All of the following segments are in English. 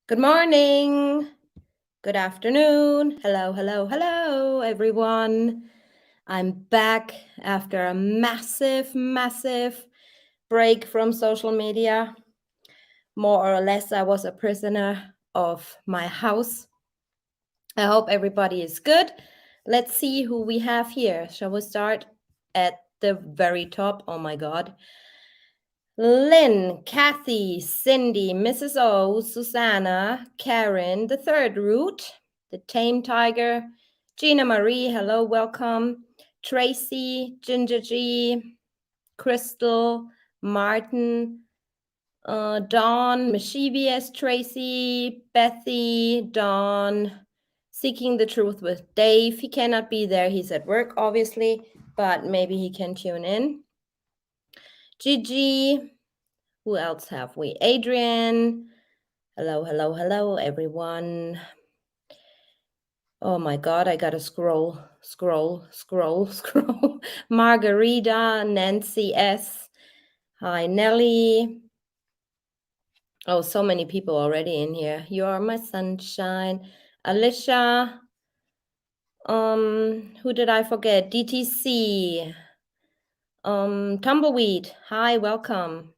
Good morning. Good afternoon. Hello, everyone. I'm back after a massive break from social media. More or less, I was a prisoner of my house. I hope everybody is good. Let's see who we have here. Shall we start at the very top? Oh my God. Lynn, Kathy, Cindy, Mrs. O, Susanna, Karen, the third root, the tame tiger, Gina Marie, hello, welcome, Tracy, Ginger G, Crystal, Martin, Dawn, Mischievous, Tracy, Bethy, Dawn, Seeking the Truth with Dave. He cannot be there, he's at work, obviously, but maybe he can tune in. Gigi. Who else have we? Adrian. Hello, everyone. Oh my God, I gotta scroll. Margarita, Nancy S. Hi, Nelly. Oh, so many people already in here. You are my sunshine. Alicia. Who did I forget? DTC. Tumbleweed. Hi, welcome.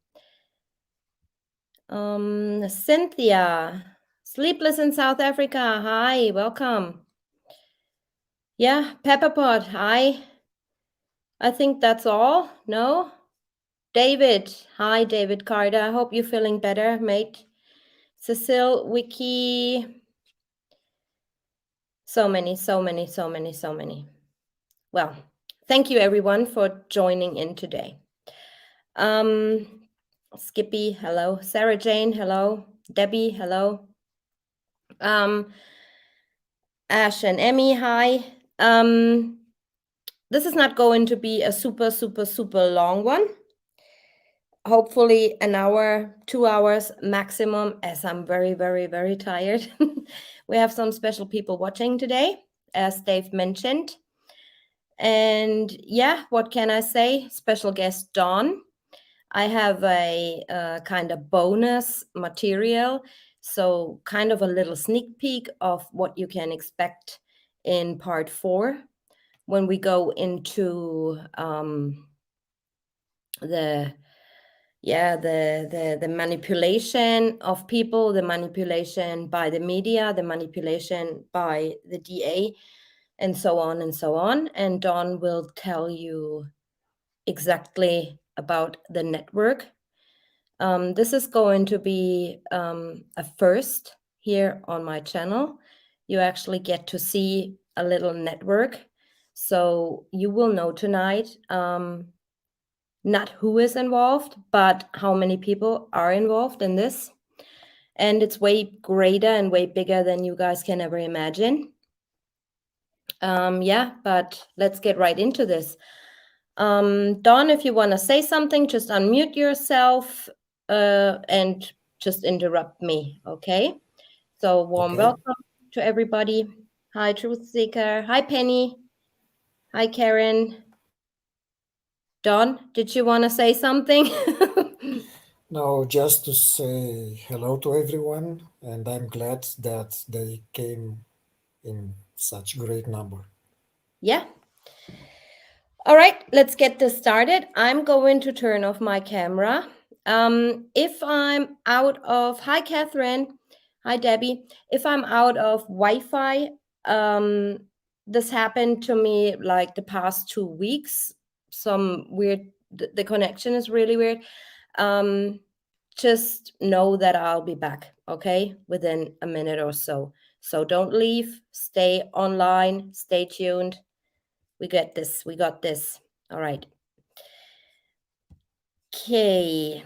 Cynthia, Sleepless in South Africa. Hi, welcome. Yeah, Pepperpot. Hi. I think that's all. No? David. Hi, David Carter. I hope you're feeling better, mate. Cecile, Wiki. So many. Well, thank you everyone for joining in today. Skippy, hello. Sarah Jane, hello. Debbie, hello. Ash and Emmy, hi. This is not going to be a super long one. Hopefully an hour, 2 hours maximum, as I'm very tired. We have some special people watching today, as Dave mentioned. And yeah, what can I say? Special guest Dawn. I have a kind of bonus material, so kind of a little sneak peek of what you can expect in part 4 when we go into the the manipulation of people, the manipulation by the media, the manipulation by the DA, and so on and so on. And Dawn will tell you exactly about the network. This is going to be a first here on my channel. You actually get to see a little network. So you will know tonight not who is involved, but how many people are involved in this. And it's way greater and way bigger than you guys can ever imagine. Yeah, but let's get right into this. Dawn, if you want to say something, just unmute yourself and just interrupt me, okay? So, warm Okay. welcome to everybody. Hi, Truth Seeker. Hi, Penny. Hi, Karen. Dawn, did you want to say something? Now, just to say hello to everyone, and I'm glad that they came in such great number. Yeah. All right, let's get this started. I'm going to turn off my camera. If I'm out of, hi, Catherine. Hi, Debbie. If I'm out of Wi Fi, um, this happened to me like the past 2 weeks. Some weird, the connection is really weird. Um, just know that I'll be back, okay, within a minute or so. So don't leave, stay online, stay tuned. We get this. We got this. All right. Okay.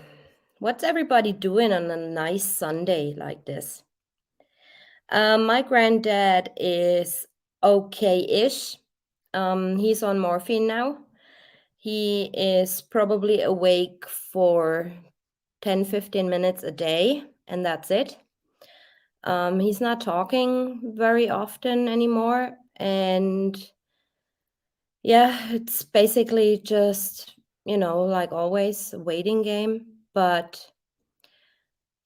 What's everybody doing on a nice Sunday like this? My granddad is okay-ish. He's on morphine now. He is probably awake for 10, 15 minutes a day, and that's it. He's not talking very often anymore. And yeah, it's basically just, like always, a waiting game. But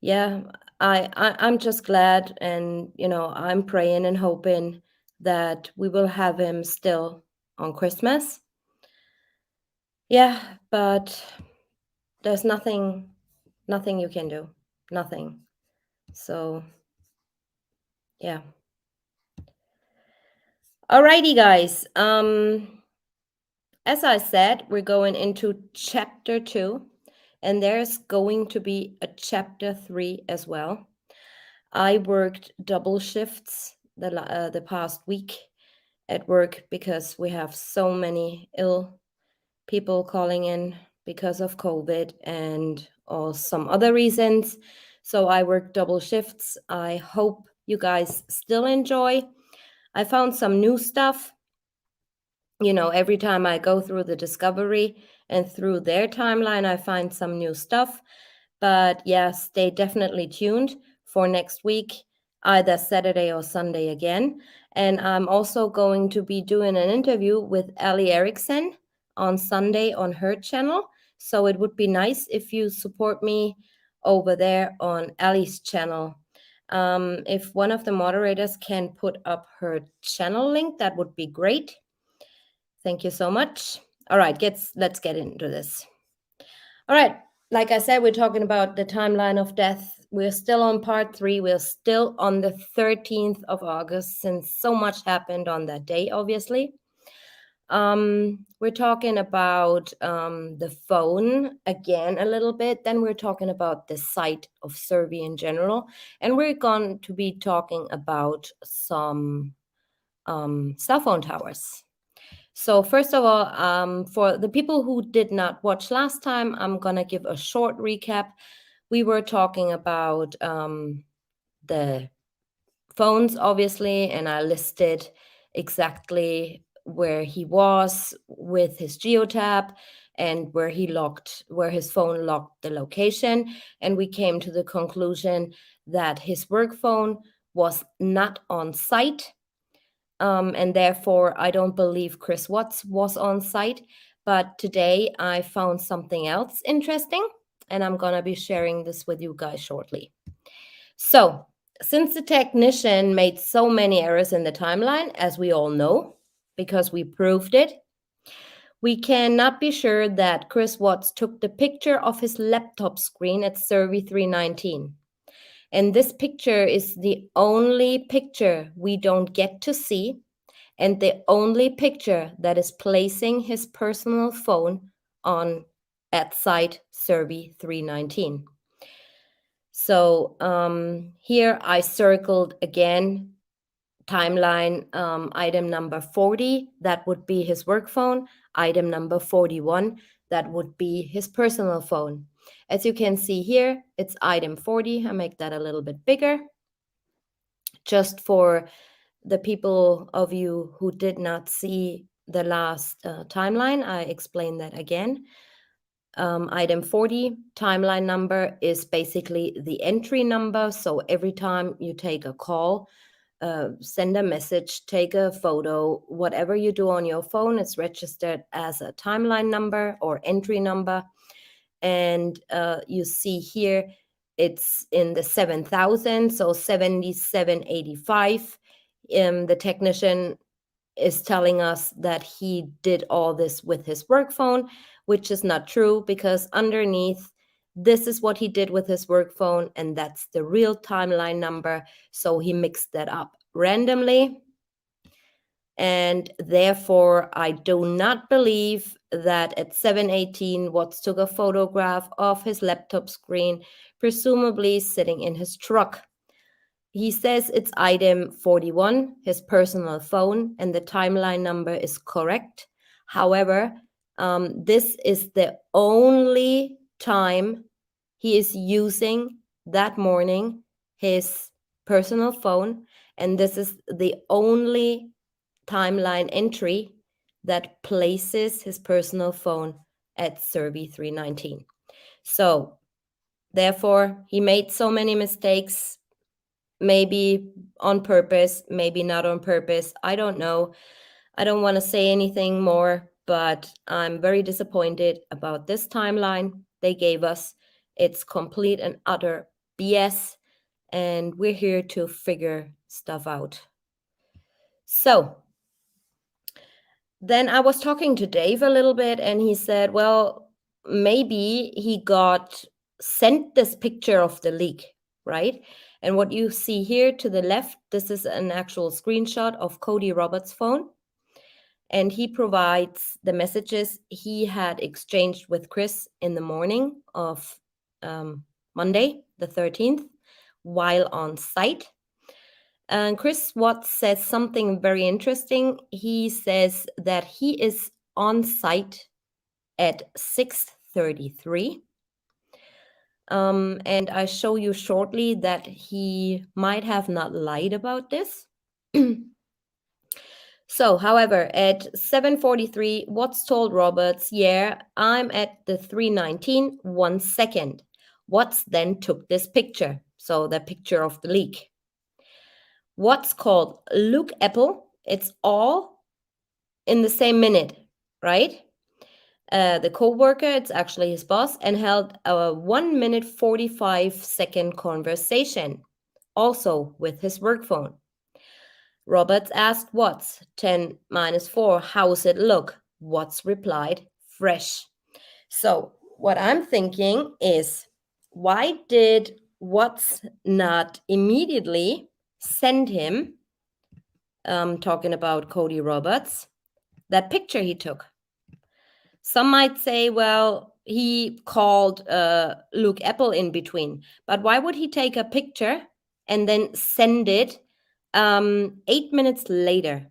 yeah, I'm just glad, and I'm praying and hoping that we will have him still on Christmas. Yeah, but there's nothing you can do. Nothing. So yeah. Alrighty, guys. As I said, we're going into chapter 2, and there's going to be a chapter 3 as well. I worked double shifts the past week at work because we have so many ill people calling in because of COVID and or some other reasons. So I work double shifts. I hope you guys still enjoy. I found some new stuff. Every time I go through the discovery and through their timeline, I find some new stuff. But yeah, stay definitely tuned for next week, either Saturday or Sunday again. And I'm also going to be doing an interview with Ali Erickson on Sunday on her channel. So it would be nice if you support me over there on Ali's channel. If one of the moderators can put up her channel link, that would be great. Thank you so much. All right, let's get into this. All right, like I said, we're talking about the timeline of death. We're still on part 3. We're still on the 13th of August, since so much happened on that day, obviously. We're talking about the phone again a little bit. Then we're talking about the site of Cervi in general. And we're going to be talking about some cell phone towers. So first of all, for the people who did not watch last time, I'm gonna give a short recap. We were talking about the phones, obviously, and I listed exactly where he was with his geotab and where his phone locked the location. And we came to the conclusion that his work phone was not on site. and therefore I don't believe Chris Watts was on site. But today I found something else interesting, and I'm gonna be sharing this with you guys shortly. So, since the technician made so many errors in the timeline, as we all know, because we proved it, we cannot be sure that Chris Watts took the picture of his laptop screen at Cervi 319. And this picture is the only picture we don't get to see, and the only picture that is placing his personal phone on at site Cervi 319. So here I circled again timeline item number 40, that would be his work phone. Item number 41, that would be his personal phone. As you can see here, it's item 40. I make that a little bit bigger. Just for the people of you who did not see the last timeline, I explain that again. Item 40, timeline number, is basically the entry number. So every time you take a call, send a message, take a photo, whatever you do on your phone, it's registered as a timeline number or entry number. And you see here, it's in the 7,000, so 7785. The technician is telling us that he did all this with his work phone, which is not true, because underneath, this is what he did with his work phone, and that's the real timeline number. So he mixed that up randomly. And therefore, I do not believe that at 7:18, Watts took a photograph of his laptop screen, presumably sitting in his truck. He says it's item 41, his personal phone, and the timeline number is correct. However, this is the only time he is using that morning his personal phone, and this is the only timeline entry that places his personal phone at Cervi 319. So, therefore, he made so many mistakes, maybe on purpose, maybe not on purpose. I don't know. I don't want to say anything more, but I'm very disappointed about this timeline they gave us. It's complete and utter BS, and we're here to figure stuff out. So, then I was talking to Dave a little bit, and he said, well, maybe he got sent this picture of the leak, right? And what you see here to the left, this is an actual screenshot of Cody Roberts' phone. And he provides the messages he had exchanged with Chris in the morning of Monday, the 13th, while on site. And Chris Watts says something very interesting. He says that he is on site at 6:33. And I show you shortly that he might have not lied about this. So, however, at 7:43, Watts told Roberts, yeah, I'm at the 319, 1 second. Watts then took this picture, so the picture of the leak. What's called Luke Apple. It's all in the same minute, right? The co-worker, it's actually his boss, and held a 1 minute 45-second conversation, also with his work phone. Roberts asked Watts, 10 minus 4, how's it look? Watts replied, fresh. So what I'm thinking is, why did Watts not immediately send him, talking about Cody Roberts, that picture he took? Some might say, well, he called Luke Apple in between, but why would he take a picture and then send it 8 minutes later?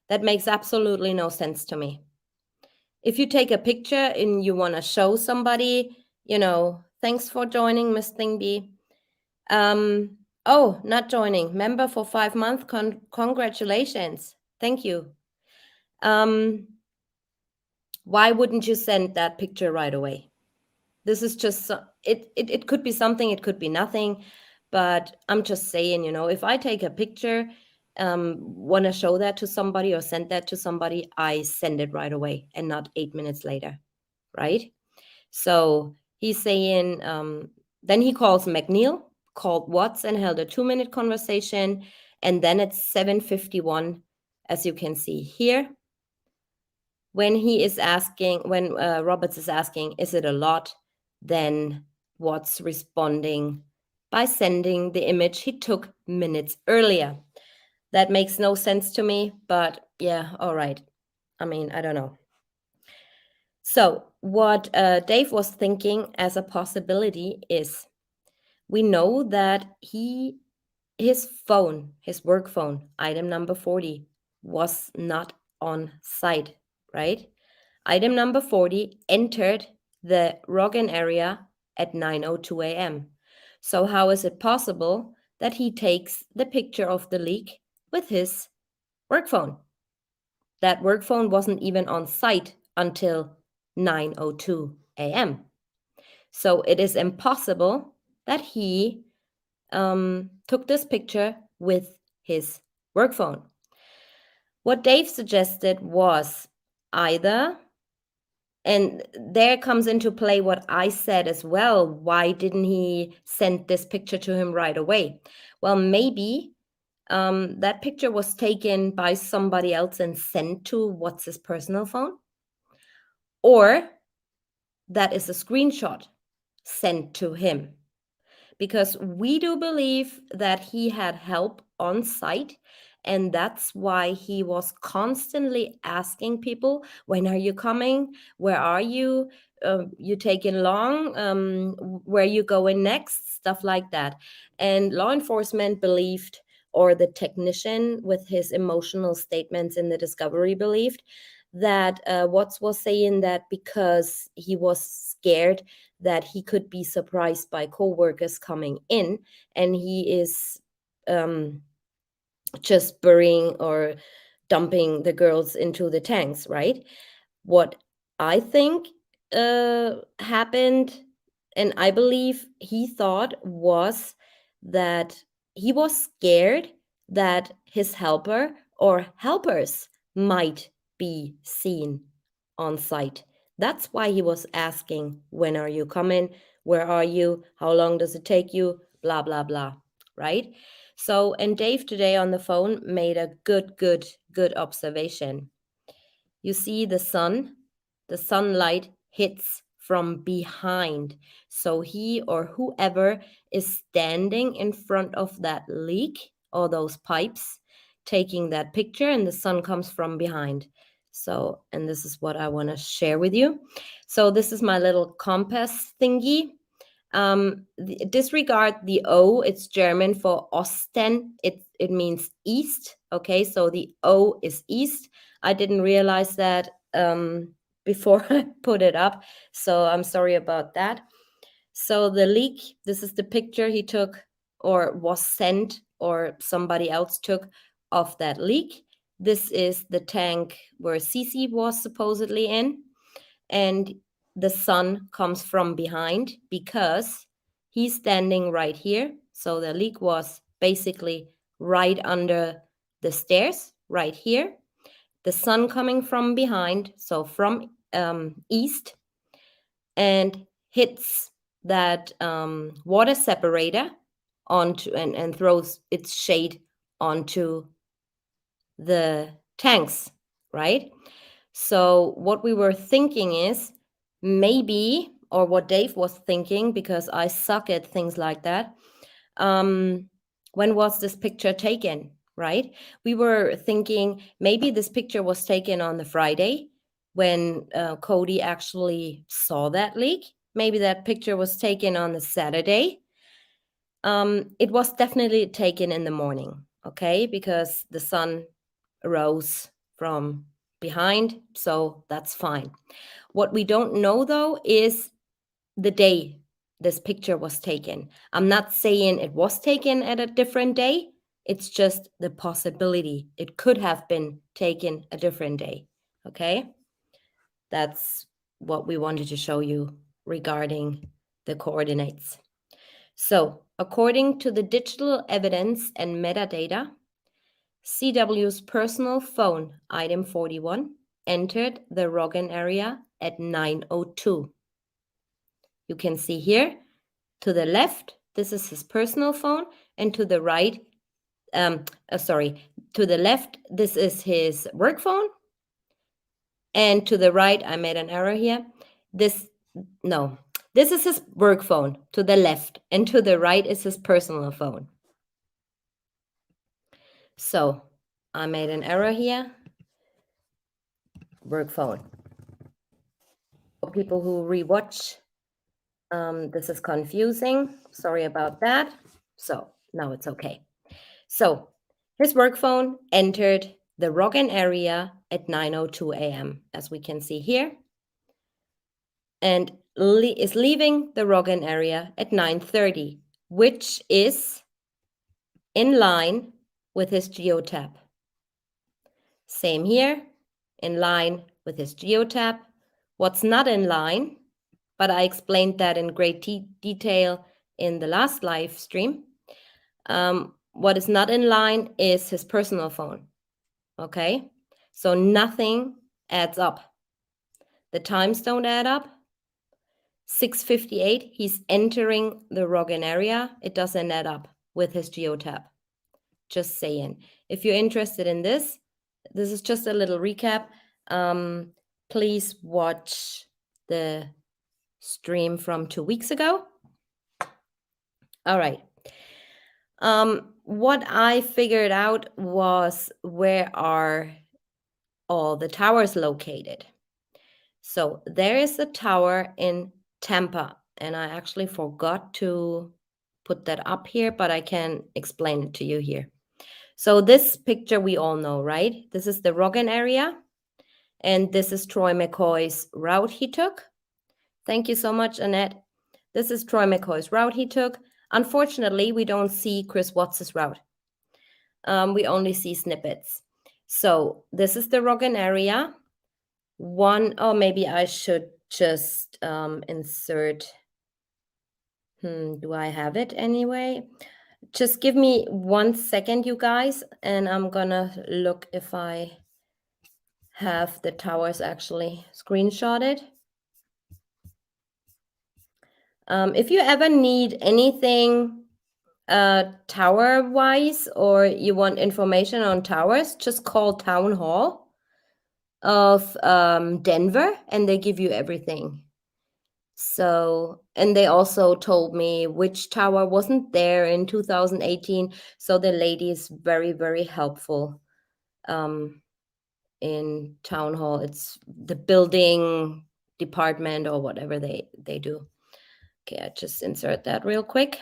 That makes absolutely no sense to me. If you take a picture and you want to show somebody, thanks for joining, Miss Thingby. Oh, not joining. Member for 5 months. Congratulations. Thank you. Why wouldn't you send that picture right away? This is just, it could be something, it could be nothing, but I'm just saying, if I take a picture want to show that to somebody or send that to somebody, I send it right away and not 8 minutes later, right? So he's saying, then he calls McNeil, called Watts, and held a 2-minute conversation. And then at 7:51, as you can see here, when Roberts is asking, is it a lot? Then Watts responding by sending the image he took minutes earlier. That makes no sense to me, but yeah, all right. I mean, I don't know. So, what Dave was thinking as a possibility is, we know that his phone, his work phone, item number 40, was not on site, right? Item number 40 entered the Roggen area at 9:02 a.m. So how is it possible that he takes the picture of the leak with his work phone? That work phone wasn't even on site until 9:02 a.m. So it is impossible that he took this picture with his work phone. What Dave suggested was either, and there comes into play what I said as well. Why didn't he send this picture to him right away? Well, maybe that picture was taken by somebody else and sent to what's his personal phone, or that is a screenshot sent to him. Because we do believe that he had help on site, and that's why he was constantly asking people, when are you coming, where are you, you taking long, where you going next, stuff like that. And law enforcement believed, or the technician with his emotional statements in the discovery believed, that Watts was saying that because he was scared that he could be surprised by coworkers coming in, and he is just burying or dumping the girls into the tanks, right? What I think happened, and I believe he thought, was that he was scared that his helper or helpers might be seen on site. That's why he was asking, when are you coming? Where are you? How long does it take you? Blah, blah, blah, right? So, and Dave today on the phone made a good observation. You see the sunlight hits from behind. So he or whoever is standing in front of that leak or those pipes taking that picture, and the sun comes from behind. So, and this is what I want to share with you. So, this is my little compass thingy. Disregard the O, it's German for Osten. It means east. Okay, so the O is east. I didn't realize that before I put it up, so I'm sorry about that. So the leak, this is the picture he took or was sent or somebody else took of that leak. This is the tank where Cece was supposedly in, and the sun comes from behind because he's standing right here. So the leak was basically right under the stairs, right here. The sun coming from behind, so from east, and hits that water separator onto, and throws its shade onto the tanks, right? So what we were thinking is, maybe, or what Dave was thinking, because I suck at things like that. When was this picture taken, right? We were thinking maybe this picture was taken on the Friday when Cody actually saw that leak. Maybe that picture was taken on the Saturday. It was definitely taken in the morning, okay, because the sun rose from behind, so that's fine. What we don't know though is the day this picture was taken. I'm not saying it was taken at a different day, it's just the possibility it could have been taken a different day, okay? That's what we wanted to show you regarding the coordinates. So, according to the digital evidence and metadata, CW's personal phone, item 41, entered the Roggen area at 9:02. You can see here, to the left, this is his personal phone, and to the right, to the left, this is his work phone, and to the right, I made an error here. This is his work phone to the left, and to the right is his personal phone. So I made an error here. Work phone. For people who rewatch, this is confusing. Sorry about that. So now it's okay. So his work phone entered the Roggen area at 9:02 a.m., as we can see here, and is leaving the Roggen area at 9:30, which is in line with his geotab. Same here, in line with his geotab. What's not in line, but I explained that in great detail in the last live stream. What is not in line is his personal phone. Okay, so nothing adds up. The times don't add up. 6:58, he's entering the Roggen area. It doesn't add up with his geotab. Just saying. If you're interested in this is just a little recap. Please watch the stream from 2 weeks ago. All right. What I figured out was where are all the towers located. So there is a tower in Tampa, and I actually forgot to put that up here, but I can explain it to you here. So this picture we all know, right? This is the Roggen area, and this is Troy McCoy's route he took. Thank you so much, Annette. This is Troy McCoy's route he took. Unfortunately, we don't see Chris Watts' route. We only see snippets. So this is the Roggen area. Maybe I should just insert. Do I have it anyway? Just give me 1 second, you guys, and I'm gonna look if I have the towers actually screenshotted. If you ever need anything tower wise, or you want information on towers, just call town hall of Denver and they give you everything. So, and they also told me which tower wasn't there in 2018. So the lady is very, very helpful in town hall. It's the building department or whatever they do. Okay, I just insert that real quick.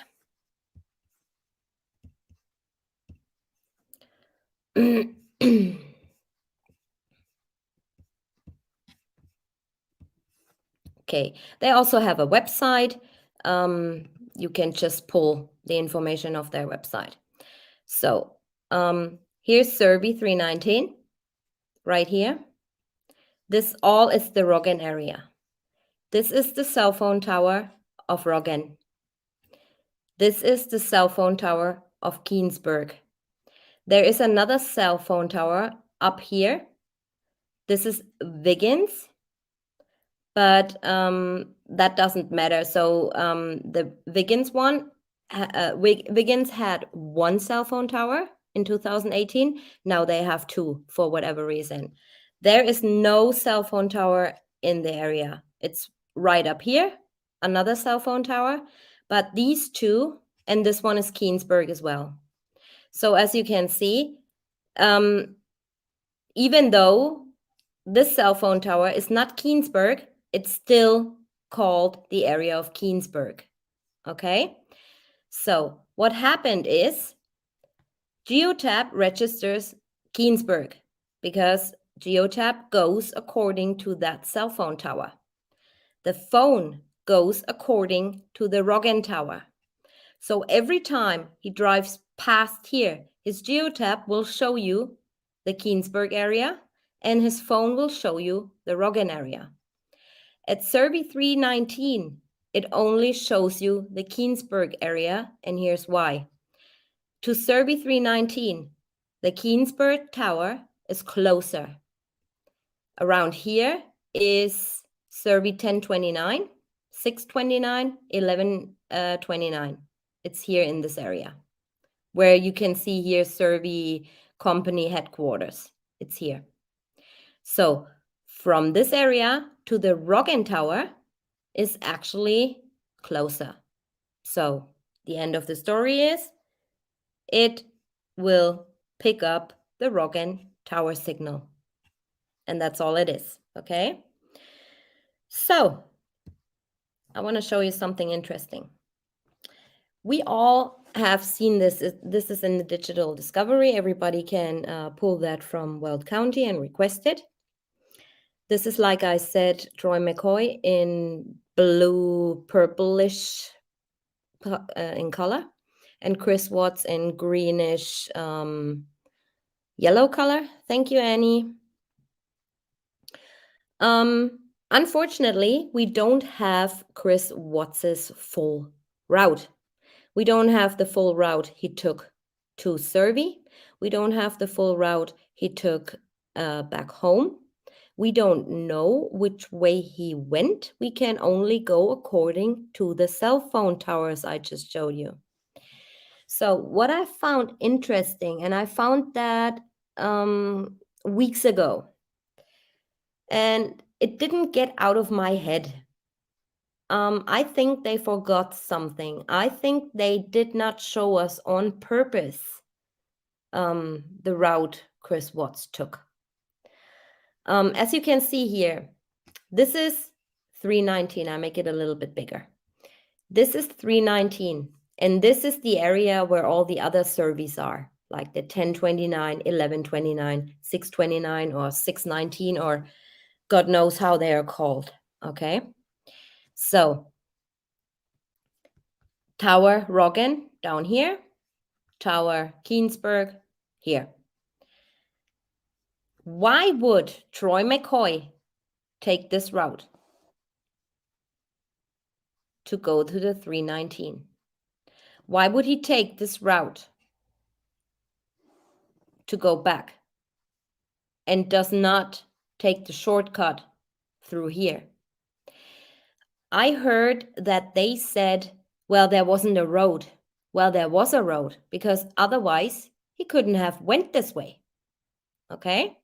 Okay, they also have a website. You can just pull the information off their website. So here's Cervi 319, right here. This all is the Roggen area. This is the cell phone tower of Roggen. This is the cell phone tower of Keensburg. There is another cell phone tower up here. This is Wiggins, but that doesn't matter. So the Wiggins one, Wiggins had one cell phone tower in 2018. Now they have two for whatever reason. There is no cell phone tower in the area. It's right up here, another cell phone tower, but these two, and this one is Keensburg as well. So as you can see, even though this cell phone tower is not Keensburg, it's still called the area of Keensburg. Okay? So what happened is Geotab registers Keensburg because Geotab goes according to that cell phone tower. The phone goes according to the Roggen tower. So every time he drives past here, his Geotab will show you the Keensburg area and his phone will show you the Roggen area. At Cervi 319, it only shows you the Keensburg area, and here's why. To Cervi 319, The Keensburg Tower is closer. Around here is Cervi 1029, 629, 1129. It's here in this area where you can see here Cervi company headquarters. It's here. So from this area to the Roggen Tower is actually closer. So the end of the story is it will pick up the Roggen Tower signal. And that's all it is, okay? So I want to show you something interesting. We all have seen this. This is in the digital discovery. Everybody can pull that from Weld County and request it. This is, like I said, Troy McCoy in blue, purplish in color, and Chris Watts in greenish yellow color. Thank you, Annie. Unfortunately, we don't have Chris Watts's full route. We don't have the full route he took to Cervi. We don't have the full route he took back home. We don't know which way he went. We can only go according to the cell phone towers I just showed you. So what I found interesting, and I found that weeks ago, and it didn't get out of my head. I think they forgot something. I think they did not show us on purpose the route Chris Watts took. As you can see here, this is 319. I make it a little bit bigger. This is 319. And this is the area where all the other Cervis are, like the 1029, 1129, 629, or 619, or God knows how they are called. Okay. So Tower Roggen down here, Tower Keensburg here. Why would Troy McCoy take this route to go to the 319? Why would he take this route to go back and does not take the shortcut through here? I heard that they said, well, there wasn't a road. Well, there was a road, because otherwise he couldn't have went this way. Okay?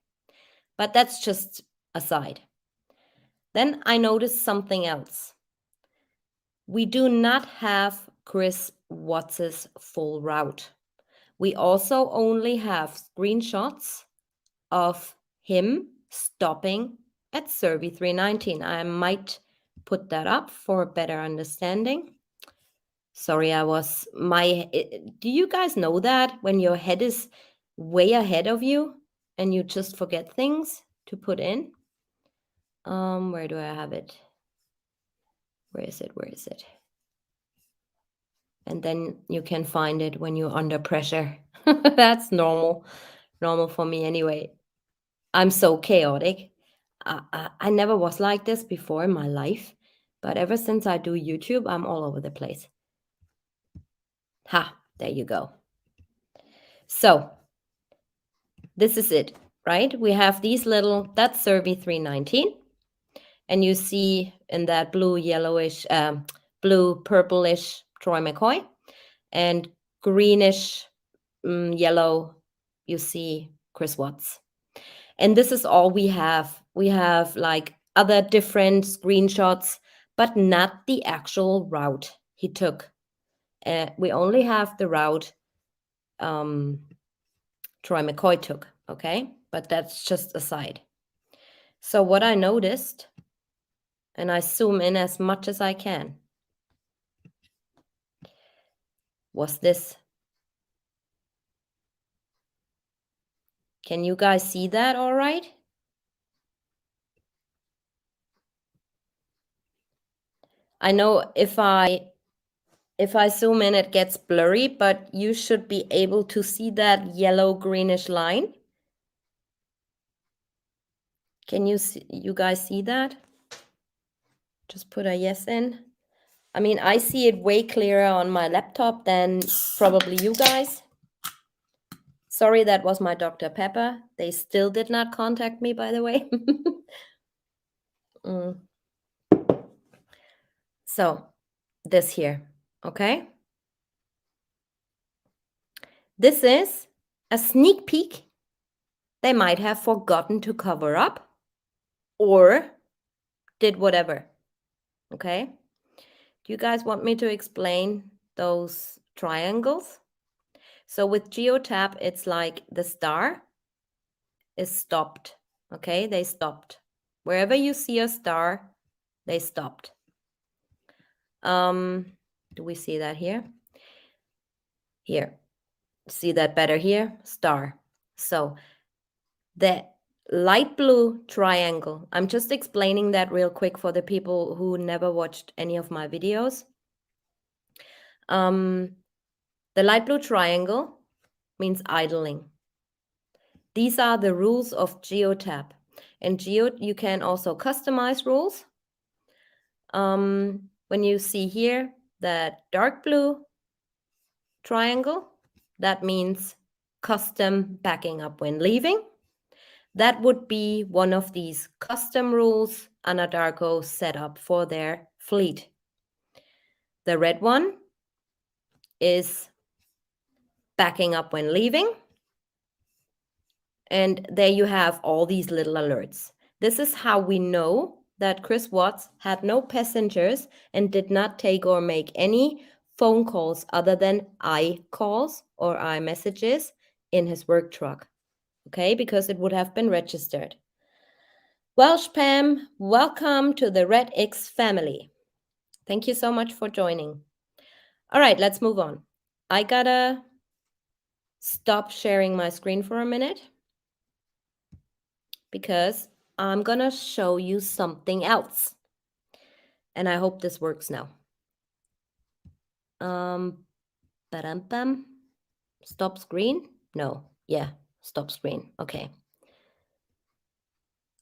But that's just aside. Then I noticed something else. We do not have Chris Watts's full route. We also only have screenshots of him stopping at Cervi 319. I might put that up for a better understanding. Sorry, do you guys know that when your head is way ahead of you and you just forget things to put in? Where do I have it? Where is it? And then you can find it when you're under pressure. That's normal for me anyway. I'm so chaotic. I never was like this before in my life, but ever since I do YouTube, I'm all over the place. Ha, there you go. So this is it, right? We have these little, that's Cervi 319. And you see in that blue, yellowish, blue, purplish Troy McCoy, and greenish, yellow, you see Chris Watts. And this is all we have. We have like other different screenshots, but not the actual route he took. We only have the route Troy McCoy took, okay? But that's just aside. So what I noticed, and I zoom in as much as I can, was this. Can you guys see that all right? I know if I zoom in, it gets blurry, but you should be able to see that yellow greenish line. Can you guys see that? Just put a yes in. I mean, I see it way clearer on my laptop than probably you guys. Sorry, that was my Dr. Pepper. They still did not contact me, by the way. Mm. So, this here, okay? This is a sneak peek they might have forgotten to cover up or did whatever, okay? Do you guys want me to explain those triangles? So with geotab, it's like the star is stopped, okay? They stopped. Wherever you see a star, they stopped. Do we see that here? Here. See that better here? Star. So the light blue triangle, I'm just explaining that real quick for the people who never watched any of my videos. The light blue triangle means idling. These are the rules of geotab. And you can also customize rules. When you see here that dark blue triangle, that means custom backing up when leaving. That would be one of these custom rules Anadarko set up for their fleet. The red one is backing up when leaving. And there you have all these little alerts. This is how we know that Chris Watts had no passengers and did not take or make any phone calls other than iCalls or iMessages in his work truck. Okay, because it would have been registered. Welsh Pam, welcome to the Red X family. Thank you so much for joining. All right, let's move on. I gotta stop sharing my screen for a minute because I'm gonna show you something else. And I hope this works now. Ba-dum-bum. Stop screen? No. Yeah, stop screen. Okay.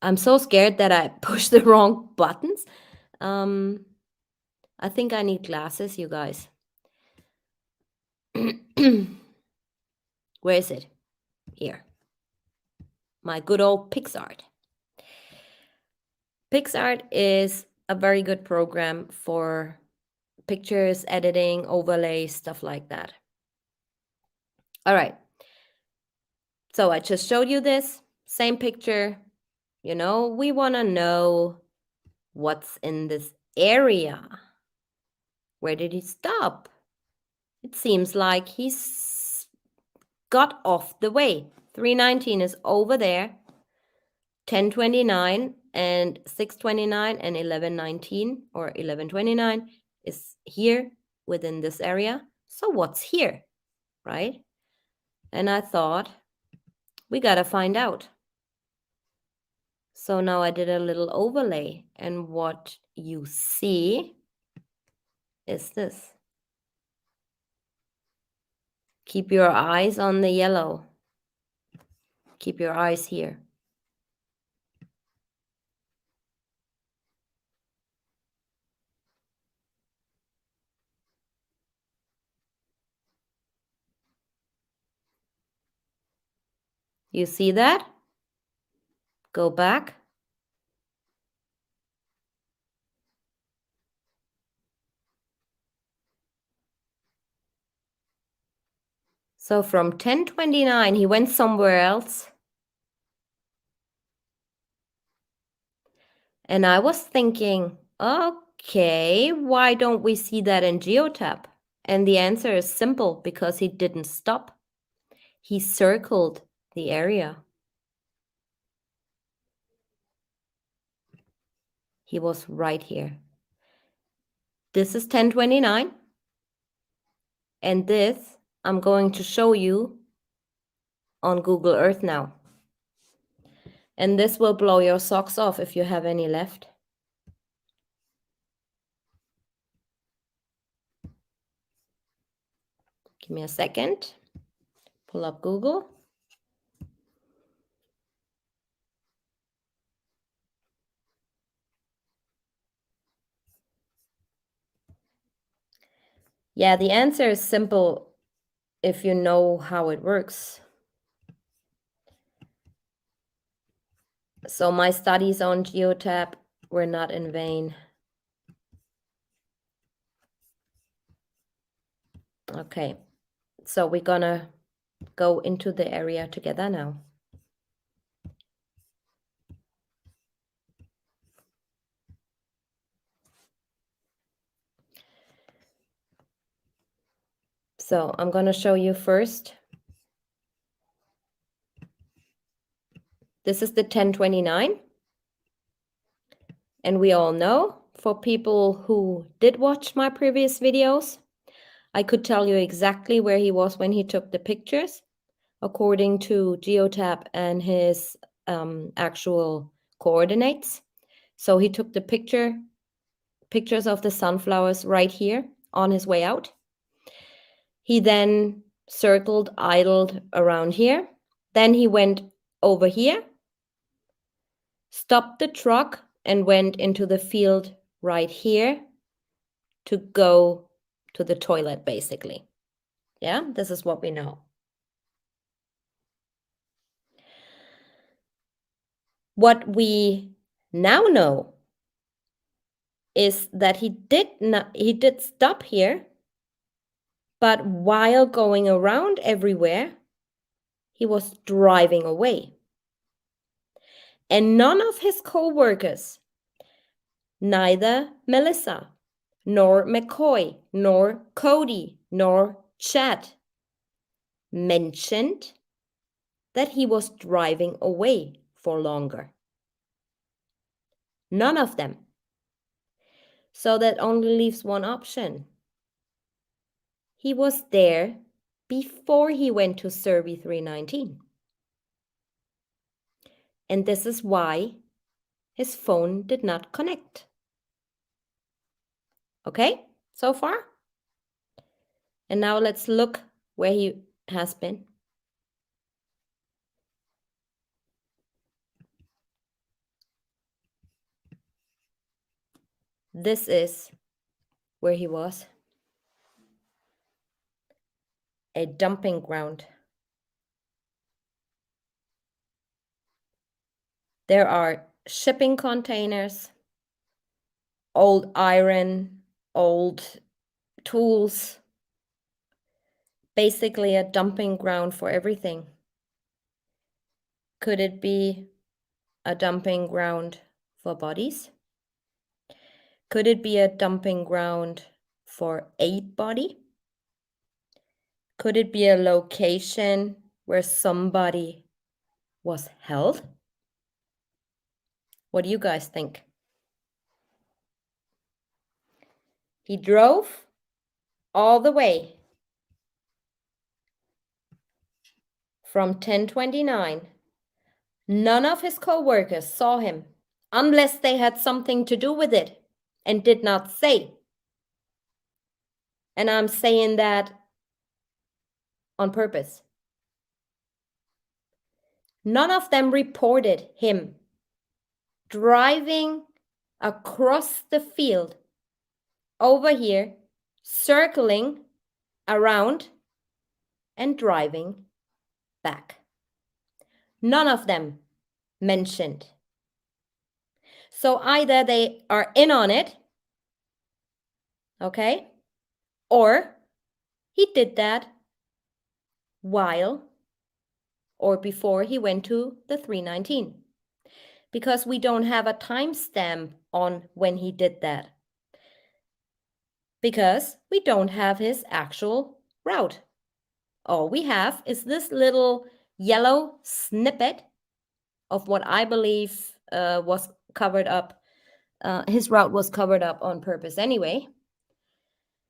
I'm so scared that I pushed the wrong buttons. I think I need glasses, you guys. Where is it? Here. My good old PixArt. PixArt is a very good program for pictures, editing, overlays, stuff like that. All right. So I just showed you this, same picture. You know, we want to know what's in this area. Where did he stop? It seems like he's got off the way. 319 is over there. 1029 and 629 and 1119 or 1129 is here within this area. So what's here, right? And I thought, we got to find out. So now I did a little overlay, and what you see is this. Keep your eyes on the yellow. Keep your eyes here. You see that? Go back. So from 1029, he went somewhere else. And I was thinking, okay, why don't we see that in Geotab? And the answer is simple, because he didn't stop. He circled the area. He was right here. This is 1029. And this I'm going to show you on Google Earth now. And this will blow your socks off if you have any left. Give me a second. Pull up Google. Yeah, the answer is simple if you know how it works. So my studies on geotab were not in vain. Okay, so we're gonna go into the area together now. So I'm gonna show you first. This is the 1029. And we all know, for people who did watch my previous videos, I could tell you exactly where he was when he took the pictures, according to geotab and his actual coordinates. So he took the pictures of the sunflowers right here on his way out. He then circled, idled around here. Then he went over here, stopped the truck, and went into the field right here to go to the toilet, basically. Yeah, this is what we know. What we now know is that he did stop here, but while going around everywhere, he was driving away. And none of his co-workers, neither Melissa, nor McCoy, nor Cody, nor Chad, mentioned that he was driving away for longer. None of them. So that only leaves one option. He was there before he went to Cervi 319. And this is why his phone did not connect. Okay, so far? And now let's look where he has been. This is where he was. A dumping ground. There are shipping containers, old iron, old tools, basically a dumping ground for everything. Could it be a dumping ground for bodies? Could it be a dumping ground for a body? Could it be a location where somebody was held? What do you guys think? He drove all the way from 1029. None of his co-workers saw him unless they had something to do with it and did not say. And I'm saying that on purpose. None of them reported him driving across the field over here, circling around and driving back. None of them mentioned. So either they are in on it, okay, or he did that while or before he went to the 319. Because we don't have a timestamp on when he did that. Because we don't have his actual route. All we have is this little yellow snippet of what I believe was covered up. His route was covered up on purpose anyway.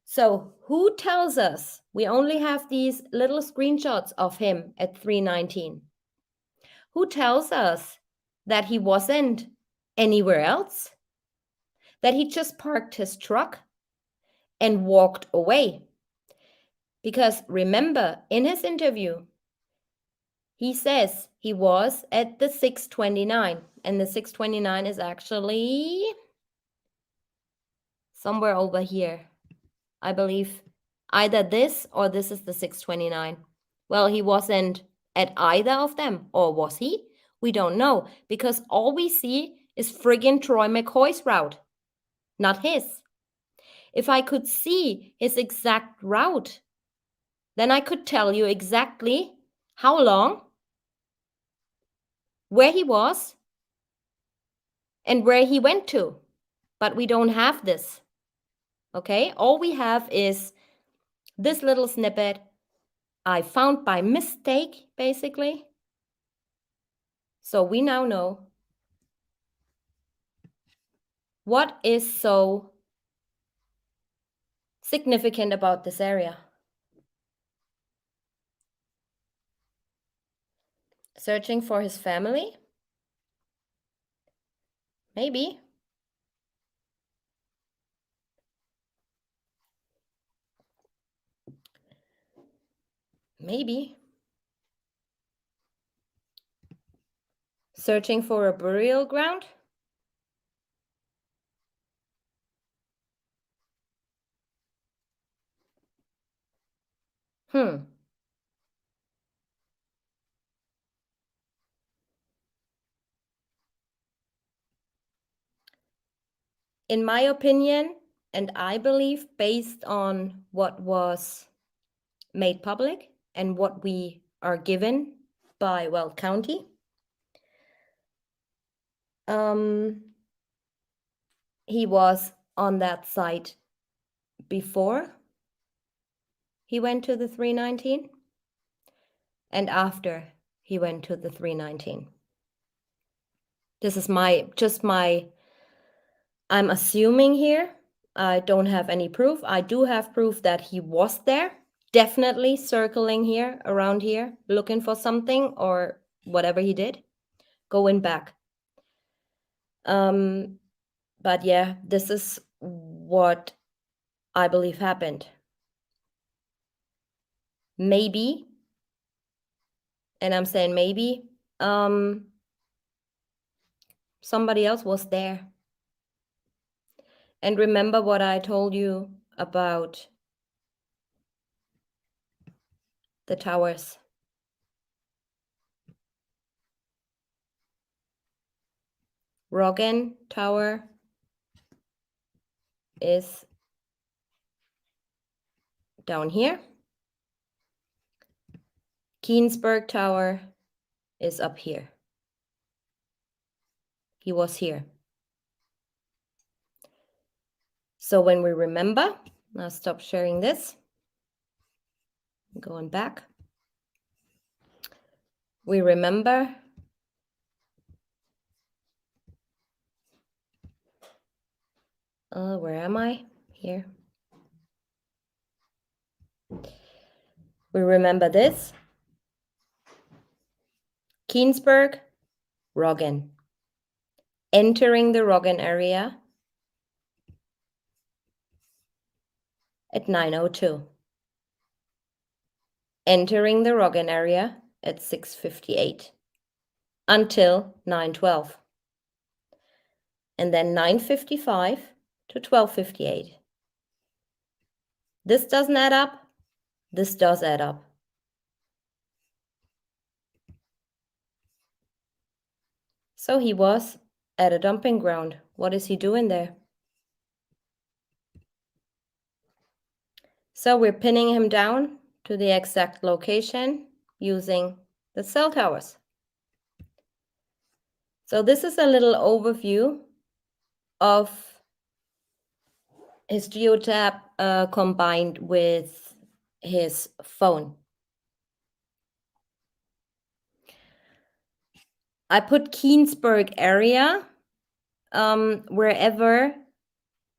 So who tells us we only have these little screenshots of him at 319? Who tells us that he wasn't anywhere else? That he just parked his truck and walked away? Because remember, in his interview, he says he was at the 629, and the 629 is actually somewhere over here. I believe either this or this is the 629. Well, he wasn't at either of them, or was he? We don't know, because all we see is friggin' Troy McCoy's route, not his. If I could see his exact route, then I could tell you exactly how long, where he was, and where he went to. But we don't have this. Okay? All we have is this little snippet I found by mistake, basically. So we now know what is so significant about this area. Searching for his family? Maybe. Maybe. Searching for a burial ground? In my opinion, and I believe based on what was made public and what we are given by Weld County, he was on that site before he went to the 319 and after he went to the 319. This is I'm assuming here. I don't have any proof. I do have proof that he was there, definitely circling here, around here, looking for something or whatever he did, going back. But yeah, this is what I believe happened. Maybe, and I'm saying maybe, somebody else was there. And remember what I told you about the towers. Roggen Tower is down here. Keensburg Tower is up here. He was here. So when we remember, I'll stop sharing this. Going back. We remember where am I? Here. We remember this. Keensburg, Roggen. Entering the Roggen area at 9:02. Entering the Roggen area at 6:58 until 9:12. And then 9:55 to 12:58. This doesn't add up. This does add up. So he was at a dumping ground. What is he doing there? So we're pinning him down to the exact location using the cell towers. So this is a little overview of his geotab combined with his phone. I put Keensburg area wherever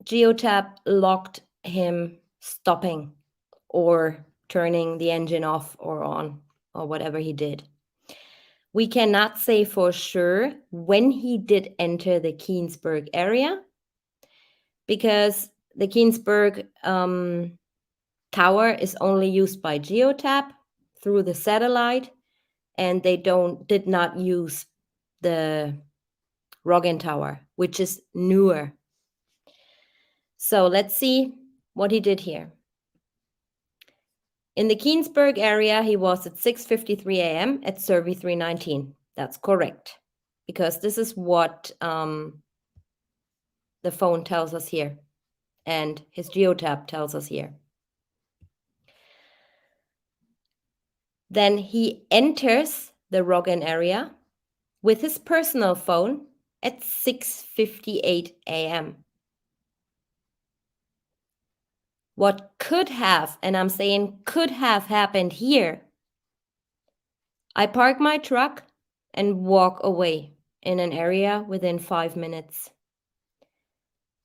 geotab logged him stopping or turning the engine off or on or whatever he did. We cannot say for sure when he did enter the Keensburg area because the Keensburg tower is only used by geotab through the satellite, and they did not use the Roggen Tower, which is newer. So let's see what he did here. In the Keensburg area, he was at 6:53 a.m. at Cervi 319. That's correct, because this is what the phone tells us here, and his geotab tells us here. Then he enters the Roggen area with his personal phone at 6:58 a.m. What could have, and I'm saying could have happened here, I park my truck and walk away in an area within 5 minutes.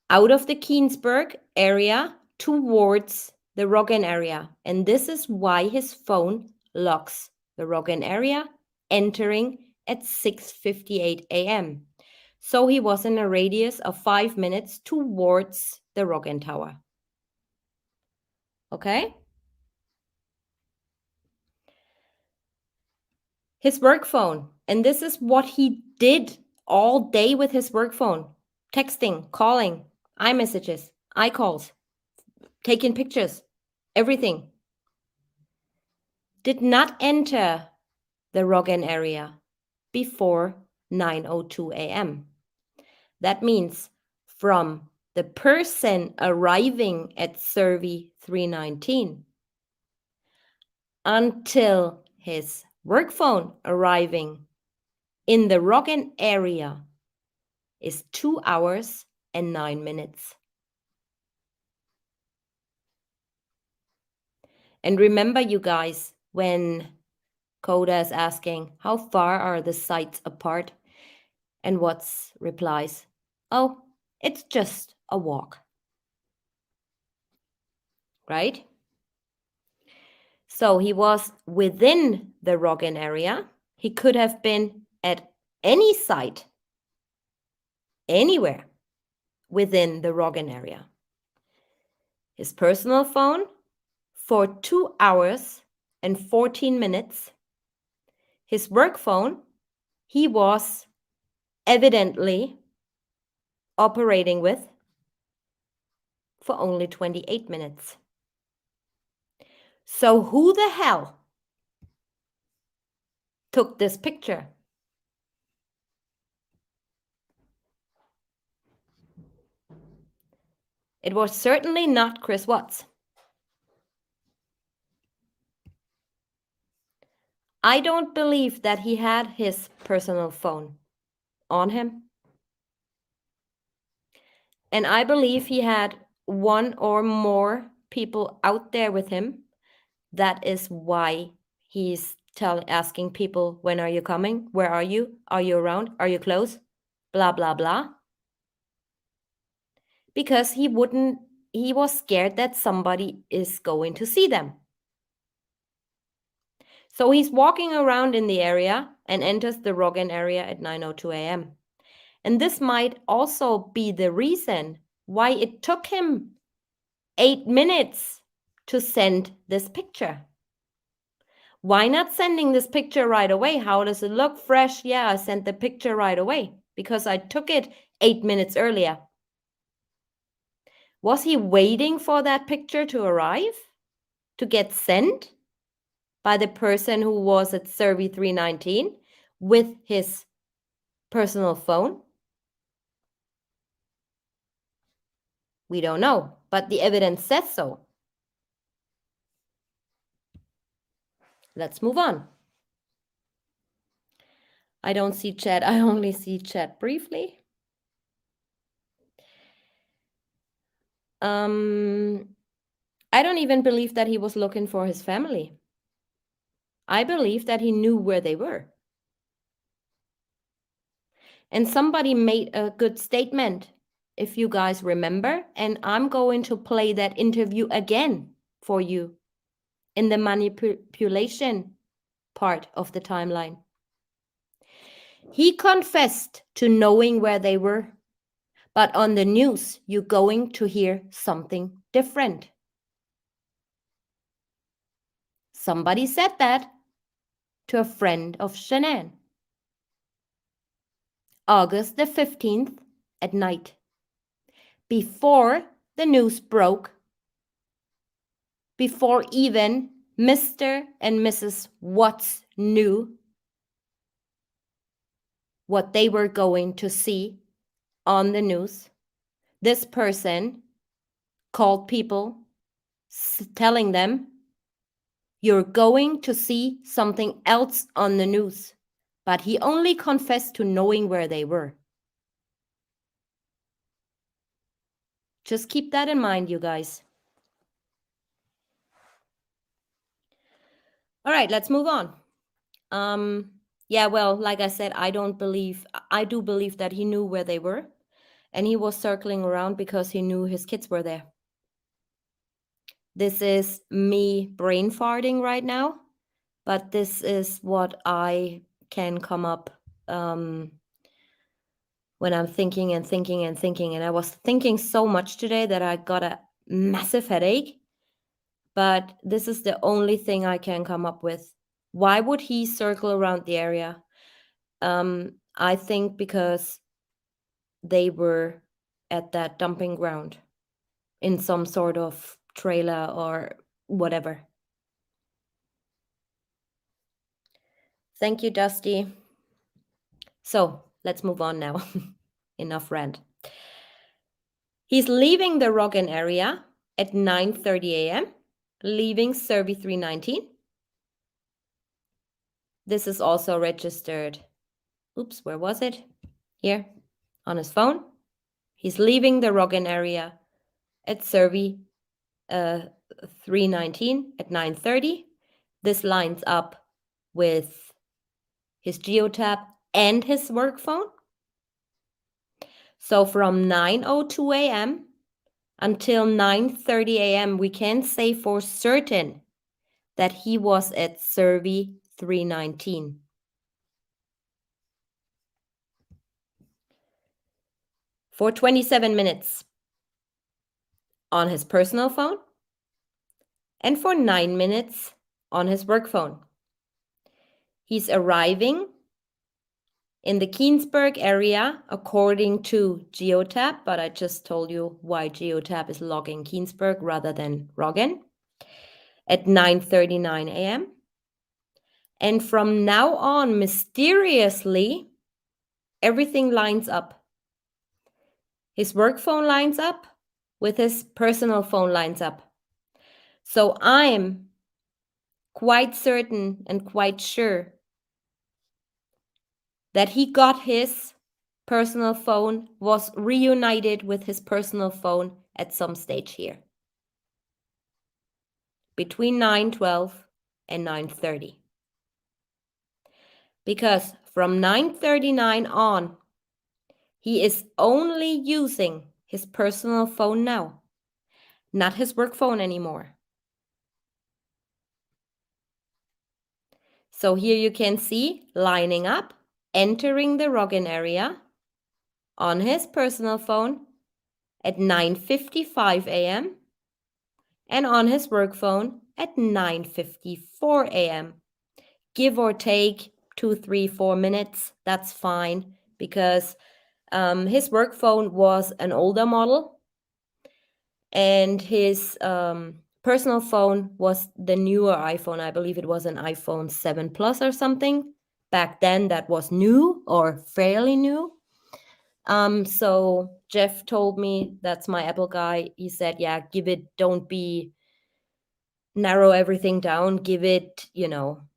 Out of the Keensburg area towards the Roggen area. And this is why his phone locks the Roggen area, entering at 6:58 a.m. So he was in a radius of 5 minutes towards the Roggen Tower. Okay? His work phone. And this is what he did all day with his work phone. Texting, calling, iMessages, iCalls, taking pictures, everything. Did not enter the Roggen area before 9:02 a.m. That means from the person arriving at Cervi 319 until his work phone arriving in the Roggen area is 2 hours and 9 minutes. And remember, you guys, when Coda is asking, how far are the sites apart? And Watts replies, oh, it's just a walk. Right? So he was within the Roggen area. He could have been at any site, anywhere within the Roggen area. His personal phone for 2 hours and 14 minutes. His work phone, he was evidently operating with for only 28 minutes. So who the hell took this picture? It was certainly not Chris Watts. I don't believe that he had his personal phone on him. And I believe he had one or more people out there with him. That is why he's asking people, when are you coming? Where are you? Are you around? Are you close? Blah, blah, blah. Because he was scared that somebody is going to see them. So he's walking around in the area and enters the Roggen area at 9:02 a.m. And this might also be the reason why it took him 8 minutes to send this picture. Why not sending this picture right away? How does it look? Fresh? Yeah, I sent the picture right away because I took it 8 minutes earlier. Was he waiting for that picture to arrive, to get sent by the person who was at Cervi 319 with his personal phone? We don't know, but the evidence says so. Let's move on. I don't see chat. I only see chat briefly. I don't even believe that he was looking for his family. I believe that he knew where they were. And somebody made a good statement, if you guys remember, and I'm going to play that interview again for you in the manipulation part of the timeline. He confessed to knowing where they were, but on the news, you're going to hear something different. Somebody said that to a friend of Shanann. August the 15th at night. Before the news broke, before even Mr. and Mrs. Watts knew, what they were going to see on the news. This person called people telling them, you're going to see something else on the news. But he only confessed to knowing where they were. Just keep that in mind, you guys. All right, let's move on. Yeah, well, like I said, I do believe that he knew where they were, and he was circling around because he knew his kids were there. This is me brain farting right now, but this is what I can come up when I'm thinking and thinking and thinking. And I was thinking so much today that I got a massive headache. But this is the only thing I can come up with. Why would he circle around the area? I think because they were at that dumping ground in some sort of trailer or whatever. Thank you, Dusty. So let's move on now. Enough rant. He's leaving the Roggen area at 9:30 a.m., leaving Cervi 319. This is also registered. Oops, where was it? Here, on his phone. He's leaving the Roggen area at Cervi 319 at 9:30. This lines up with his geotab and his work phone. So from 9:02 a.m. until 9:30 a.m., we can say for certain that he was at Cervi 319. For 27 minutes on his personal phone and for 9 minutes on his work phone. He's arriving in the Keensburg area according to Geotab, but I just told you why Geotab is logging Keensburg rather than Roggen at 9:39 a.m. And from now on, mysteriously, everything lines up. His work phone lines up with his personal phone lines up. So I'm quite certain and quite sure that he got his personal phone, was reunited with his personal phone at some stage here. Between 9:12 and 9:30. Because from 9:39 on, he is only using his personal phone now, not his work phone anymore. So here you can see lining up, entering the Roggen area on his personal phone at 9:55 a.m. and on his work phone at 9:54 a.m. Give or take 2, 3, 4 minutes. That's fine because his work phone was an older model and his personal phone was the newer iPhone. I believe it was an iPhone 7 Plus or something. Back then that was new or fairly new. So Jeff told me, that's my Apple guy, he said, yeah, narrow everything down, give it,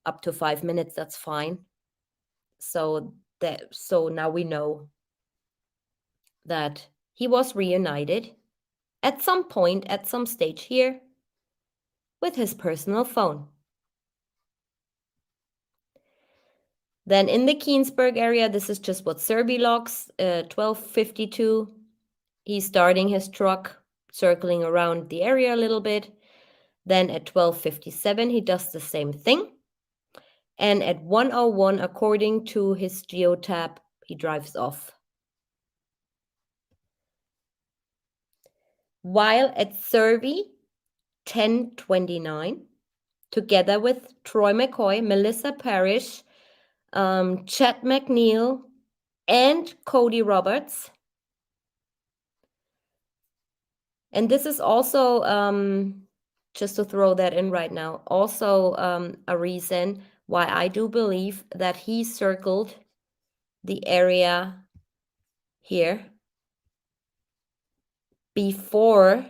up to 5 minutes, that's fine. So now we know that he was reunited at some point, at some stage here, with his personal phone. Then in the Keensburg area, this is just what Cervi logs, 12:52. He's starting his truck, circling around the area a little bit. Then at 12:57, he does the same thing. And at 1:01, according to his geotab, he drives off. While at Cervi, 10:29, together with Troy McCoy, Melissa Parrish, Chad McNeil, and Cody Roberts. And this is also, just to throw that in right now, also a reason why I do believe that he circled the area here before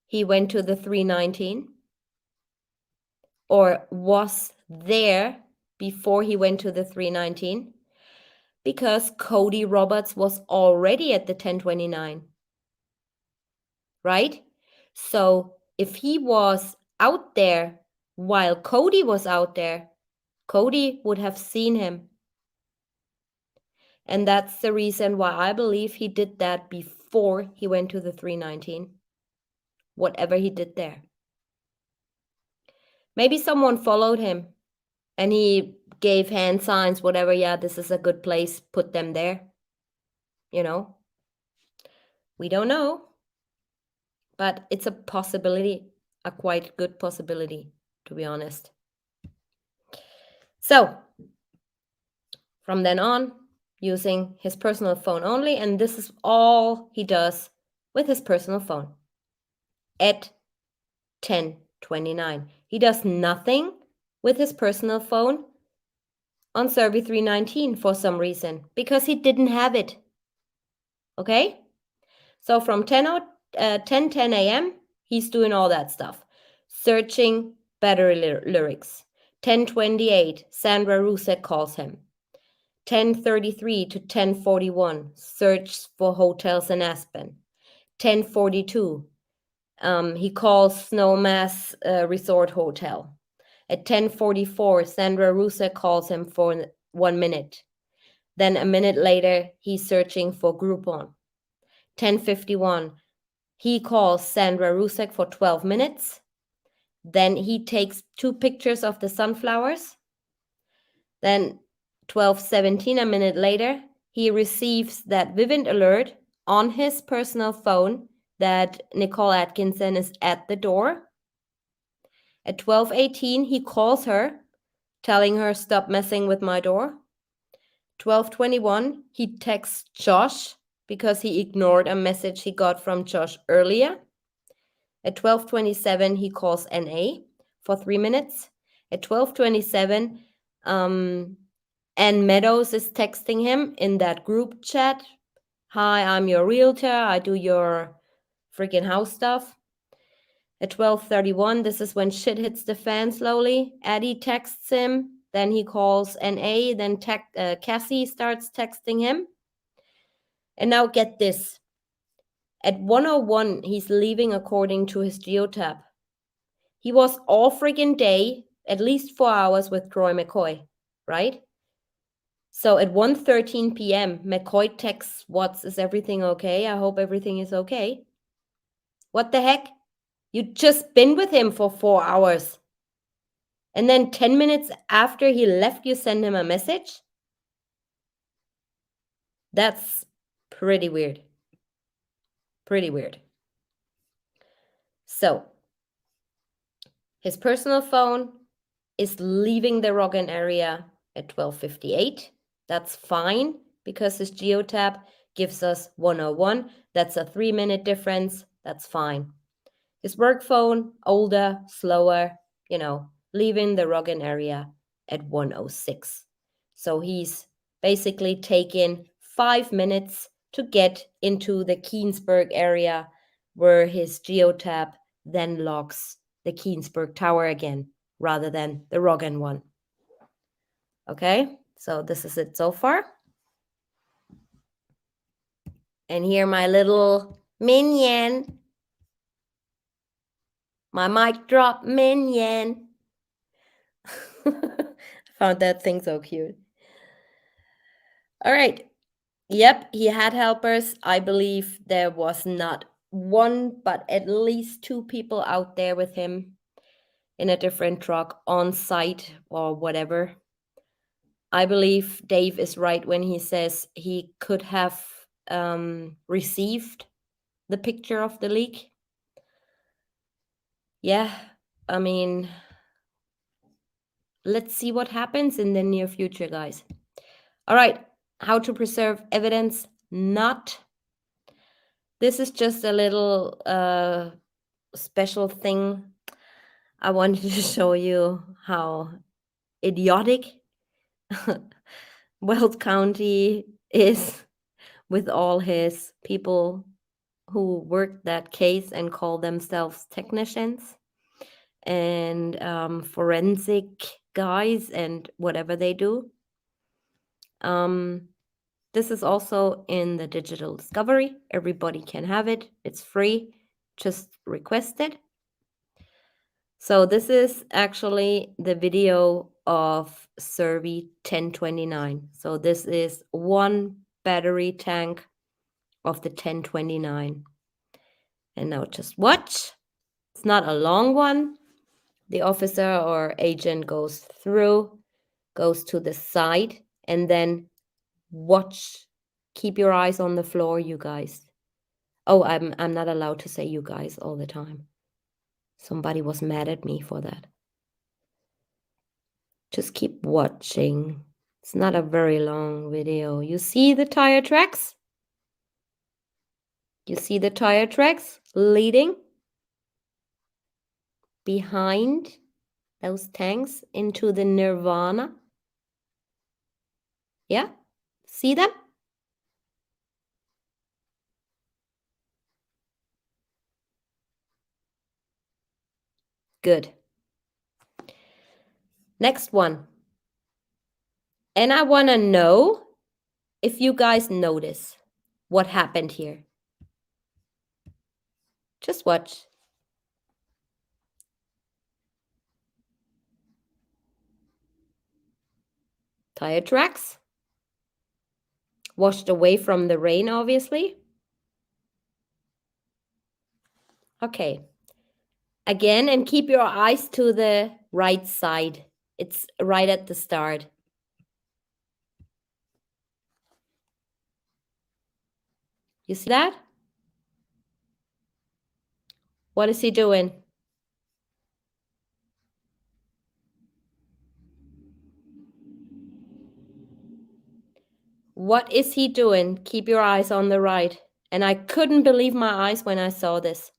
he went to the 319, or was there before he went to the 319, because Cody Roberts was already at the 1029, right? So if he was out there while Cody was out there, Cody would have seen him. And that's the reason why I believe he did that before he went to the 319, whatever he did there. Maybe someone followed him and he gave hand signs, whatever. Yeah, this is a good place. Put them there. You know, we don't know, but it's a possibility, a quite good possibility, to be honest. So from then on, using his personal phone only, and this is all he does with his personal phone at 10:29. He does nothing with his personal phone on Cervi 319 for some reason, because he didn't have it. Okay? So from 10 a.m., he's doing all that stuff. Searching battery lyrics. 10:28, Sandra Rusek calls him. 10:33 to 10:41, search for hotels in Aspen. 10:42, he calls Snowmass Resort Hotel. At 10:44, Sandra Rusek calls him for 1 minute. Then a minute later, he's searching for Groupon. 10:51, he calls Sandra Rusek for 12 minutes. Then he takes 2 pictures of the sunflowers. Then 12:17, a minute later, he receives that Vivint alert on his personal phone that Nicole Atkinson is at the door. At 12:18, he calls her, telling her, stop messing with my door. 12:21, he texts Josh because he ignored a message he got from Josh earlier. At 12:27, he calls NA for 3 minutes. At 12:27, Ann Meadows is texting him in that group chat. Hi, I'm your realtor. I do your freaking house stuff. At 12:31, this is when shit hits the fan slowly. Eddie texts him. Then he calls NA. Then Cassie starts texting him. And now get this. At 1:01, he's leaving according to his geotab. He was all friggin' day, at least 4 hours with Troy McCoy, right? So at 1:13 p.m., McCoy texts Watts, is everything okay? I hope everything is okay. What the heck? You just been with him for 4 hours. And then 10 minutes after he left, you send him a message? That's pretty weird. Pretty weird. So, his personal phone is leaving the Roggen area at 12:58. That's fine because his geotab gives us 1:01. That's a 3-minute difference. That's fine. His work phone, older, slower, leaving the Roggen area at 1:06. So he's basically taken 5 minutes to get into the Keensburg area, where his geotab then logs the Keensburg Tower again, rather than the Roggen one. Okay, so this is it so far. And here my little minion, my mic drop minion. Found that thing so cute. All right. Yep, he had helpers. I believe there was not one, but at least 2 people out there with him in a different truck on site or whatever. I believe Dave is right when he says he could have received the picture of the leak. Yeah, I mean, let's see what happens in the near future, guys. All right, how to preserve evidence not. This is just a little special thing. I wanted to show you how idiotic Weld County is with all his people who worked that case and call themselves technicians and forensic guys and whatever they do. This is also in the digital discovery. Everybody can have it. It's free. Just request it. So this is actually the video of Cervi 1029. So this is one battery tank of the 1029. And now just watch. It's not a long one. The officer or agent goes through, goes to the side, and then watch. Keep your eyes on the floor, you guys. Oh, I'm not allowed to say you guys all the time. Somebody was mad at me for that. Just keep watching. It's not a very long video. You see the tire tracks? You see the tire tracks leading behind those tanks into the nirvana? Yeah? See them? Good. Next one. And I want to know if you guys notice what happened here. Just watch. Tire tracks. Washed away from the rain, obviously. Okay. Again, and keep your eyes to the right side. It's right at the start. You see that? What is he doing? What is he doing? Keep your eyes on the right. And I couldn't believe my eyes when I saw this.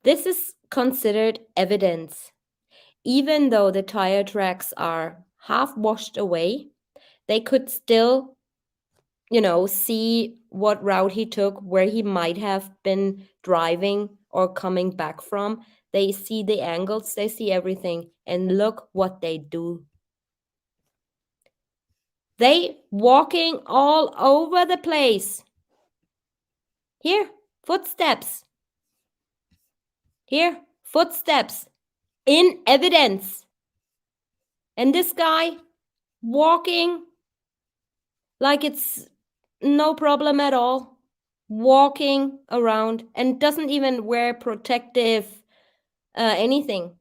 This is considered evidence. Even though the tire tracks are half washed away, they could still, see what route he took, where he might have been driving or coming back from. They see the angles, they see everything. And look what they do. They walking all over the place. Here, footsteps. Here, footsteps in evidence. And this guy walking like it's no problem at all, walking around and doesn't even wear protective anything.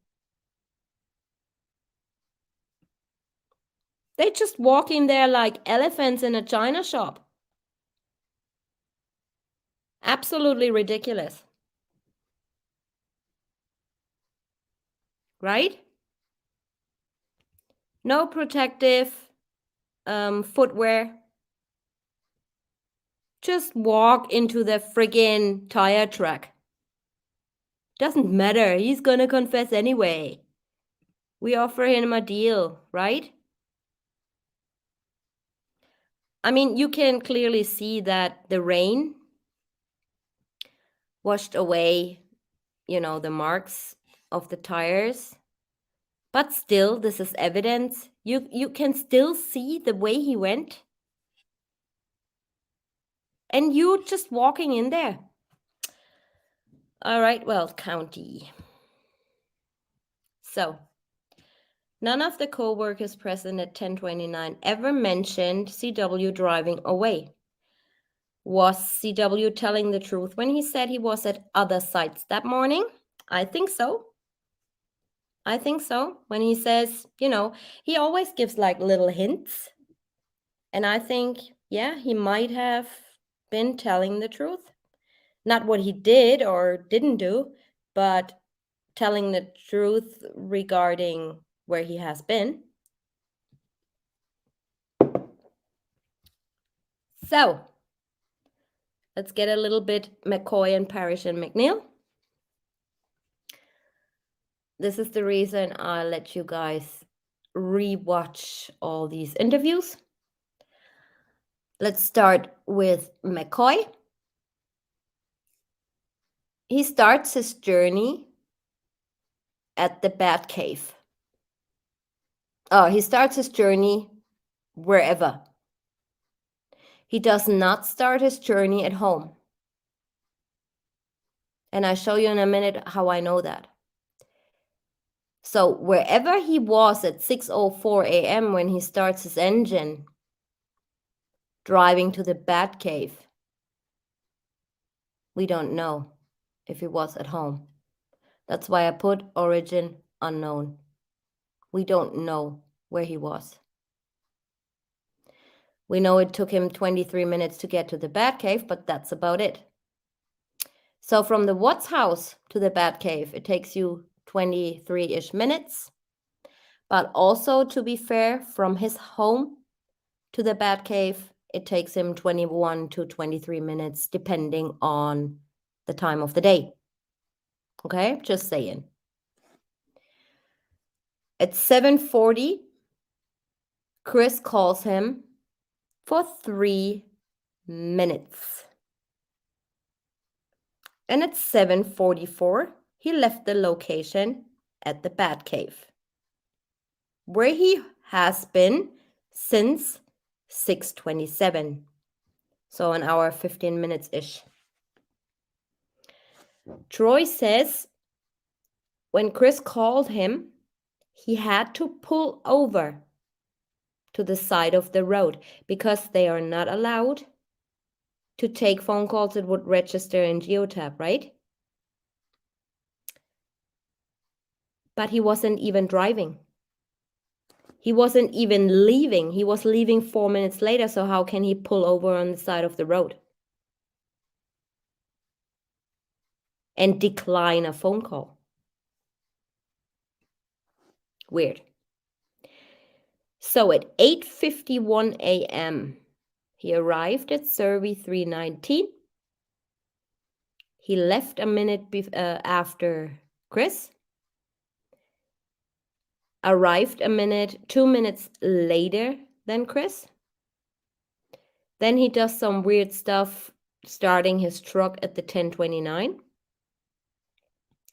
They just walk in there like elephants in a china shop. Absolutely ridiculous. Right? No protective footwear. Just walk into the friggin' tire track. Doesn't matter. He's gonna confess anyway. We offer him a deal, right? I mean, you can clearly see that the rain washed away, the marks of the tires. But still, this is evidence. You can still see the way he went. And you just walking in there. All right, Weld County. So, none of the co-workers present at 1029 ever mentioned CW driving away. Was CW telling the truth when he said he was at other sites that morning? I think so. When he says, he always gives like little hints. And I think, yeah, he might have been telling the truth. Not what he did or didn't do, but telling the truth regarding where he has been. So, let's get a little bit McCoy and Parrish and McNeil. This is the reason I let you guys rewatch all these interviews. Let's start with McCoy. He starts his journey at the Batcave. He starts his journey wherever. He does not start his journey at home. And I'll show you in a minute how I know that. So wherever he was at 6:04 a.m. when he starts his engine, driving to the Batcave, we don't know if he was at home. That's why I put origin unknown. We don't know where he was. We know it took him 23 minutes to get to the Batcave, but that's about it. So from the Watts house to the Batcave, it takes you 23-ish minutes. But also, to be fair, from his home to the Batcave, it takes him 21 to 23 minutes, depending on the time of the day. Okay, just saying. At 7:40, Chris calls him for 3 minutes. And at 7:44, he left the location at the Batcave, where he has been since 6:27. So an hour, 15 minutes-ish. Troy says when Chris called him, he had to pull over to the side of the road because they are not allowed to take phone calls that would register in Geotab, right? But he wasn't even driving. He wasn't even leaving. He was leaving 4 minutes later, so how can he pull over on the side of the road and decline a phone call? Weird. So at 8:51 a.m., he arrived at Cervi 319. He left a minute after Chris, arrived 2 minutes later than Chris. Then he does some weird stuff, starting his truck at the 10:29,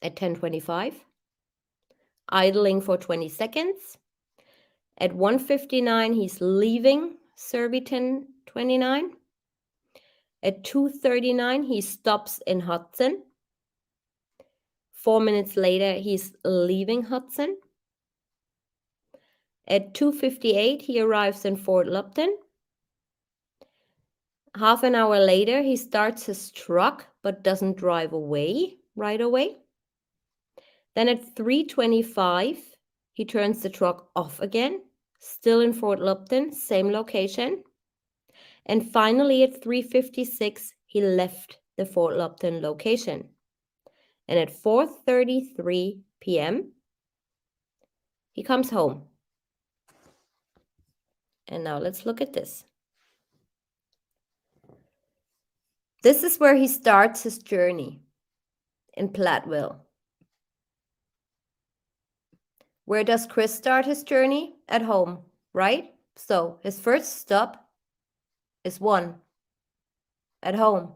at 10:25, idling for 20 seconds. At 1:59, he's leaving Cervi 10:29. At 2:39, he stops in Hudson. 4 minutes later, he's leaving Hudson. At 2:58, he arrives in Fort Lupton. Half an hour later, he starts his truck but doesn't drive away right away. Then at 3:25, he turns the truck off again, still in Fort Lupton, same location. And finally, at 3:56, he left the Fort Lupton location. And at 4:33 p.m., he comes home. And now let's look at this. This is where he starts his journey, in Platteville. Where does Chris start his journey? At home, right? So his first stop is 1, at home.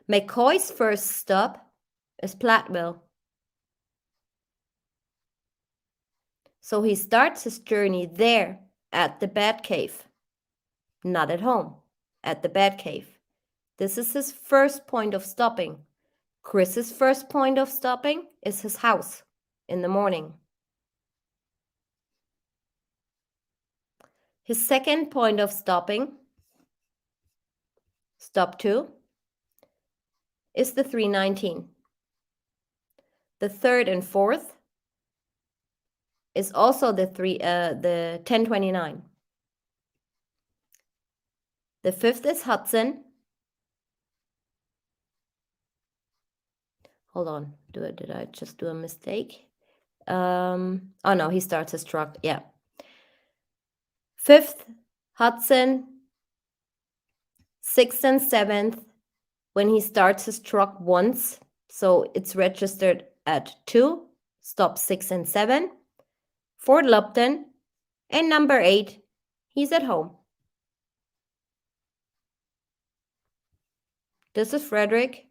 McCoy's first stop is Platteville. So he starts his journey there at the Batcave, not at home, at the Batcave. This is his first point of stopping. Chris's first point of stopping is his house in the morning. His second point of stopping, stop 2, is the 319. The third and fourth is also the 1029. The fifth is Hudson. Hold on, did I just do a mistake? Oh no, he starts his truck, yeah. Fifth, Hudson. Sixth and seventh, when he starts his truck once, so it's registered at 2, stop 6 and 7. Fort Lupton, and number 8, he's at home. This is Frederick.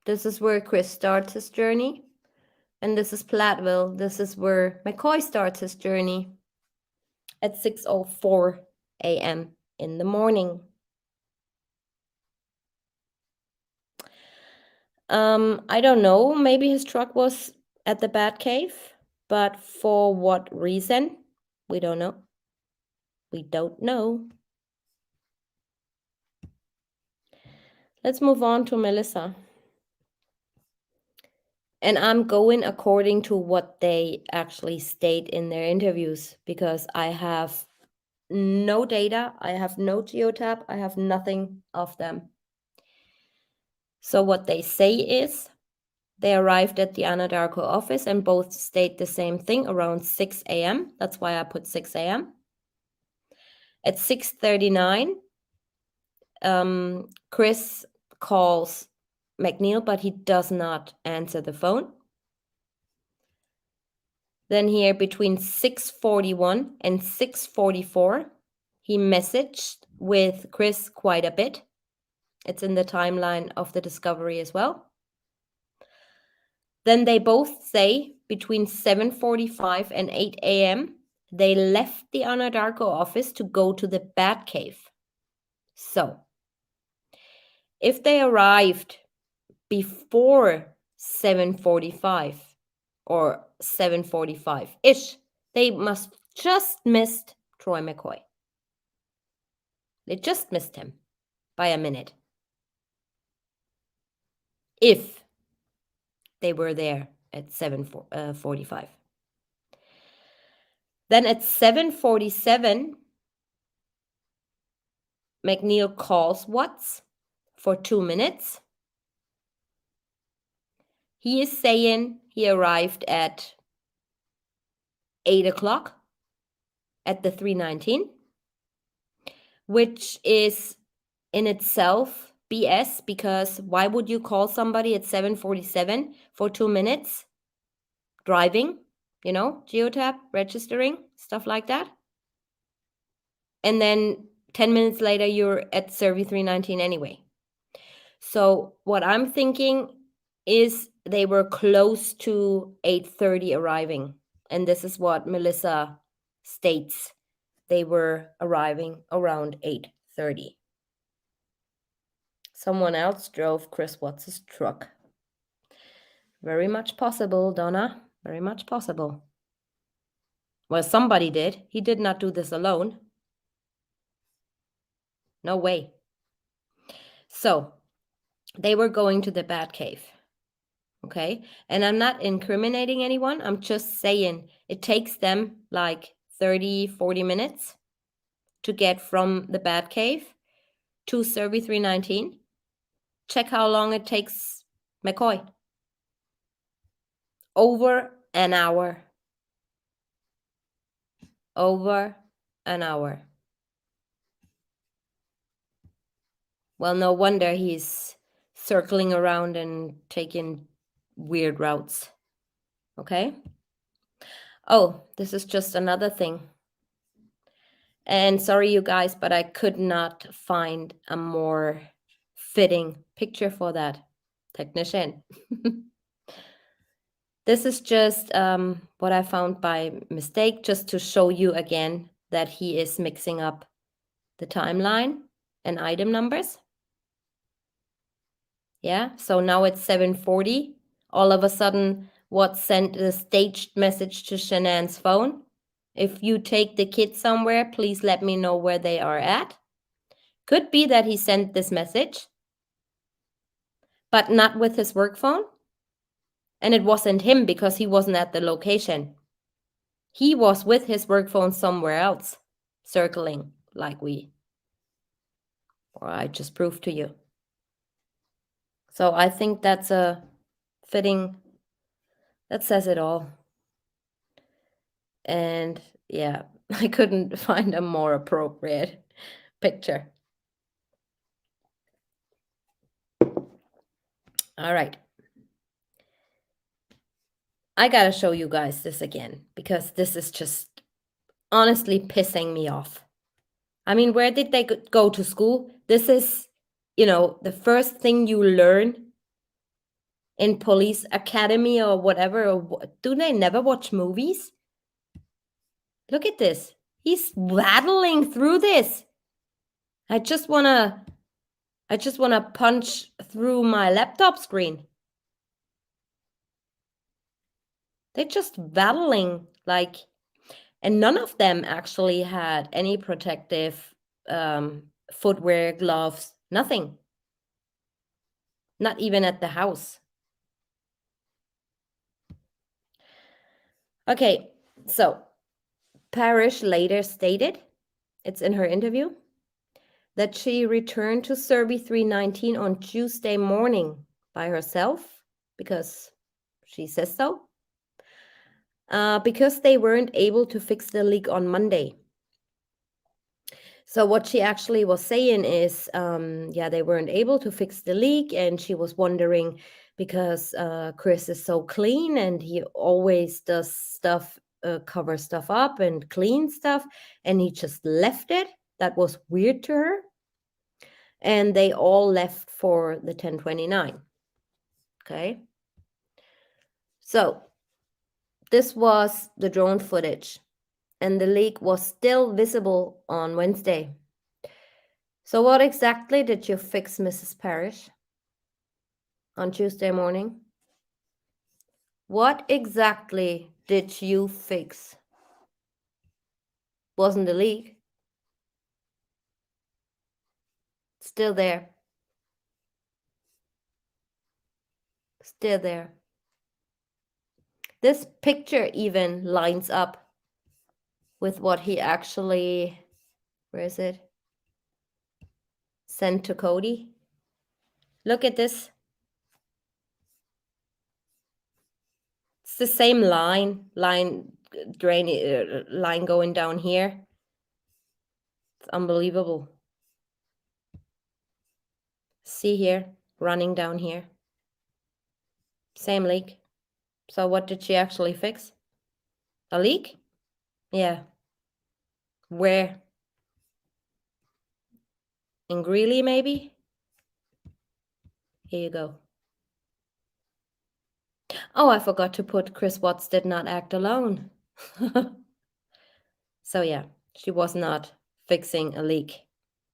This is where Chris starts his journey. And this is Platteville. This is where McCoy starts his journey at 6:04 a.m. in the morning. I don't know. Maybe his truck was at the Batcave, but for what reason? We don't know. We don't know. Let's move on to Melissa. And I'm going according to what they actually state in their interviews because I have no data, I have no geotab, I have nothing of them. So what they say is they arrived at the Anadarko office and both state the same thing around 6 a.m. That's why I put 6 a.m. At 6:39, Chris calls McNeil, but he does not answer the phone. Then here between 6:41 and 6:44, he messaged with Chris quite a bit. It's in the timeline of the discovery as well. Then they both say between 7:45 and 8 a.m., they left the Anadarko office to go to the Batcave. So, if they arrived before 7:45 or 7:45-ish, they must just missed Troy McCoy. They just missed him by a minute. If they were there at 7:45. Then at 7:47, McNeil calls Watts for 2 minutes. He is saying he arrived at 8 o'clock at the 319, which is in itself BS because why would you call somebody at 7:47 for 2 minutes? Driving, geotab, registering, stuff like that. And then 10 minutes later, you're at Cervi 319 anyway. So what I'm thinking is they were close to 8:30 arriving. And this is what Melissa states. They were arriving around 8:30. Someone else drove Chris Watts' truck. Very much possible, Donna. Very much possible. Well, somebody did. He did not do this alone. No way. So they were going to the Batcave. Okay. And I'm not incriminating anyone. I'm just saying it takes them like 30, 40 minutes to get from the Batcave to Cervi 319. Check how long it takes McCoy. Over an hour. Over an hour. Well, no wonder he's circling around and taking weird routes. Okay? Oh, this is just another thing. And sorry, you guys, but I could not find a more fitting picture for that technician. This is just what I found by mistake, just to show you again that he is mixing up the timeline and item numbers. Yeah, so now it's 7:40. All of a sudden, what sent a staged message to Shanann's phone? If you take the kids somewhere, please let me know where they are at. Could be that he sent this message, but not with his work phone. And it wasn't him because he wasn't at the location. He was with his work phone somewhere else, circling like I just proved to you. So I think that's a fitting, that says it all. And yeah, I couldn't find a more appropriate picture. All right. I gotta show you guys this again because this is just honestly pissing me off. I mean, where did they go to school? This is the first thing you learn in police academy or whatever, do they never watch movies? Look at this. He's rattling through this. I just want to punch through my laptop screen. They're just battling and none of them actually had any protective footwear, gloves, nothing. Not even at the house. Okay, so Parrish later stated, it's in her interview, that she returned to Cervi 319 on Tuesday morning by herself because she says so. Because they weren't able to fix the leak on Monday. So what she actually was saying is, they weren't able to fix the leak, and she was wondering because Chris is so clean and he always does stuff, cover stuff up and clean stuff, and he just left it. That was weird to her. And they all left for the 1029. Okay. So this was the drone footage, and the leak was still visible on Wednesday. So what exactly did you fix, Mrs. Parrish, on Tuesday morning? What exactly did you fix? Wasn't the leak still there? Still there. This picture even lines up with what he actually, where is it? Sent to Cody. Look at this. It's the same line going down here. It's unbelievable. See here, running down here. Same leak. So what did she actually fix? A leak? Yeah. Where? In Greeley, maybe? Here you go. Oh, I forgot to put Chris Watts did not act alone. So yeah, she was not fixing a leak.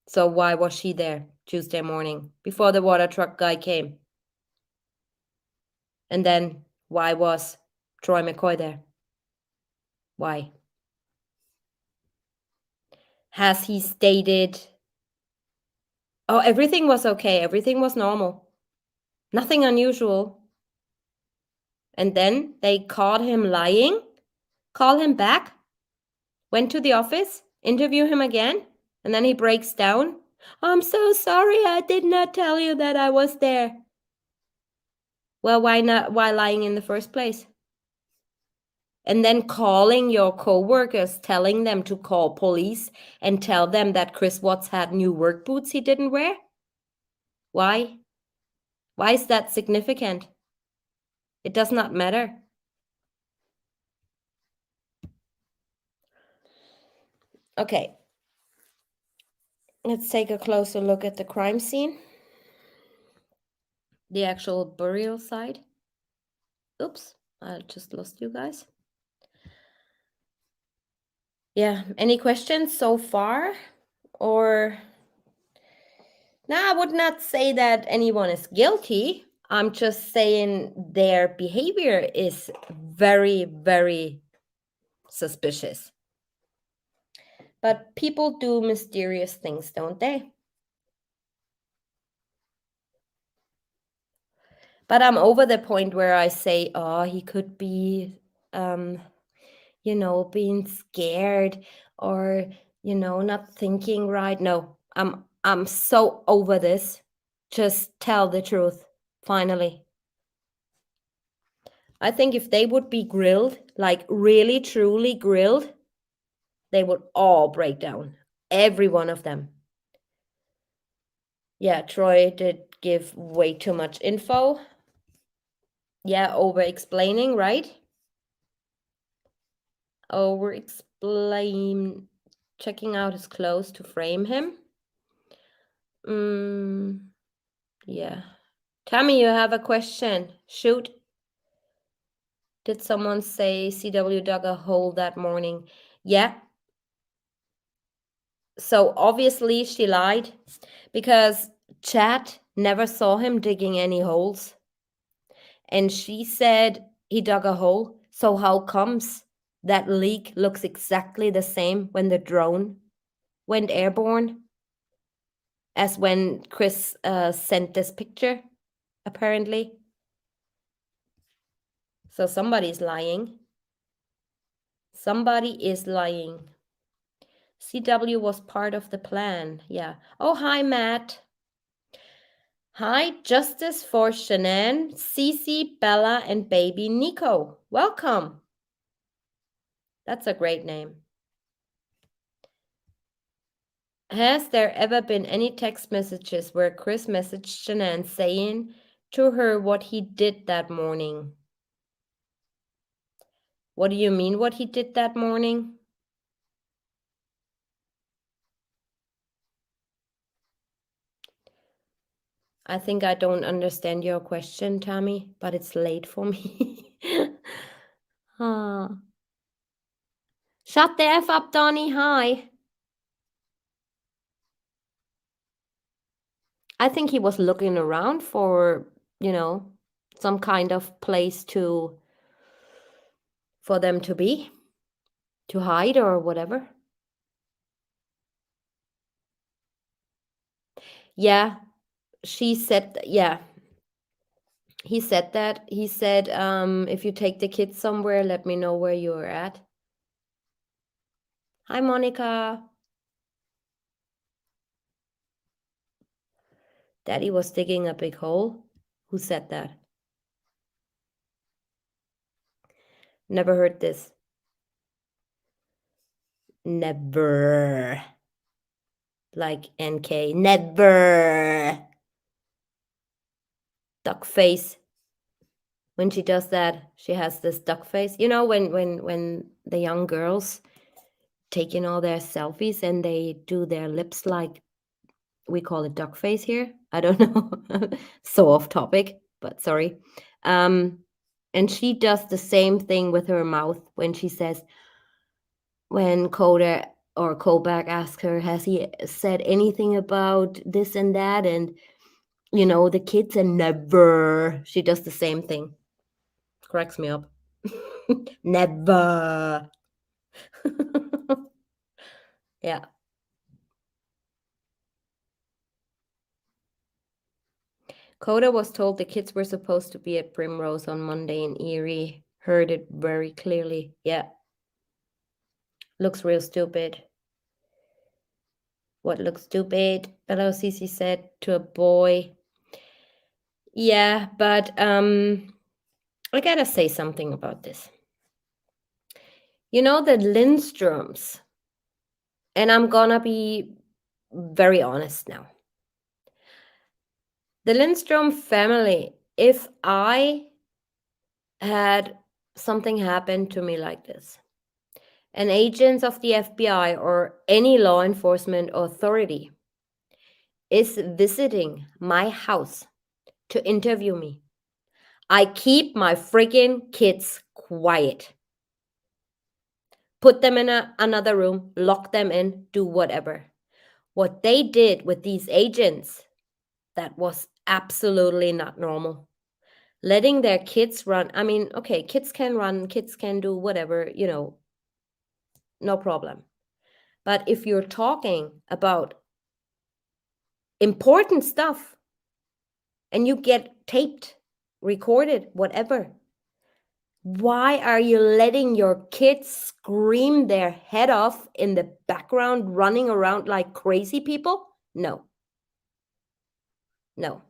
So why was she there Tuesday morning before the water truck guy came? And then why was Troy McCoy there? Why? Has he stated, oh, everything was okay, everything was normal, nothing unusual? And then they caught him lying, call him back, went to the office, interview him again, and then he breaks down. I'm so sorry, I did not tell you that I was there. Well, why not? Why lying in the first place? And then calling your coworkers, telling them to call police and tell them that Chris Watts had new work boots he didn't wear? Why? Why is that significant? It does not matter. Okay. Let's take a closer look at the crime scene. The actual burial site. Oops, I just lost you guys. Yeah, any questions so far? Or no, I would not say that anyone is guilty. I'm just saying their behavior is very, very suspicious. But people do mysterious things, don't they? But I'm over the point where I say, oh, he could be, being scared or, not thinking right. No, I'm so over this. Just tell the truth, finally. I think if they would be grilled, like really, truly grilled, they would all break down. Every one of them. Yeah, Troy did give way too much info. Yeah, over explaining, right? Over explain, checking out his clothes to frame him. Yeah. Tammy, you have a question. Shoot. Did someone say CW dug a hole that morning? Yeah. So obviously she lied because Chad never saw him digging any holes. And she said he dug a hole. So how comes that leak looks exactly the same when the drone went airborne as when Chris sent this picture, apparently? So somebody's lying. Somebody is lying. CW was part of the plan. Yeah. Oh, hi, Matt. Hi, Justice for Shanann, Cece, Bella, and baby Nico. Welcome. That's a great name. Has there ever been any text messages where Chris messaged Shanann saying to her what he did that morning? What do you mean, what he did that morning? I think I don't understand your question, Tammy, but it's late for me. Ah. Shut the F up, Donnie. Hi. I think he was looking around for, some kind of place for them to be, to hide or whatever. Yeah, she said, yeah, he said that. He said, if you take the kids somewhere, let me know where you're at. Hi, Monica. Daddy was digging a big hole. Who said that? Never heard this. Never. Like NK. Never. Duck face. When she does that, she has this duck face. You know, when the young girls taking all their selfies and they do their lips like we call it duck face here. I don't know. So off topic, but sorry. And she does the same thing with her mouth when she says, when Coda or Kobach asks her, has he said anything about this and that? And, the kids, and never. She does the same thing. Cracks me up. Never. Yeah. Coda was told the kids were supposed to be at Primrose on Monday in Erie. Heard it very clearly. Yeah. Looks real stupid. What looks stupid? Hello, Cece said to a boy. Yeah, but I gotta say something about this. You know, the Lindstroms, and I'm gonna be very honest now. The Lindstrom family, if I had something happen to me like this, and agents of the FBI or any law enforcement authority is visiting my house to interview me, I keep my freaking kids quiet. Put them in another room, lock them in, do whatever. What they did with these agents, that was absolutely not normal. Letting their kids run. I mean, okay, kids can run, kids can do whatever, no problem. But if you're talking about important stuff and you get taped, recorded, whatever, why are you letting your kids scream their head off in the background, running around like crazy people? No. No.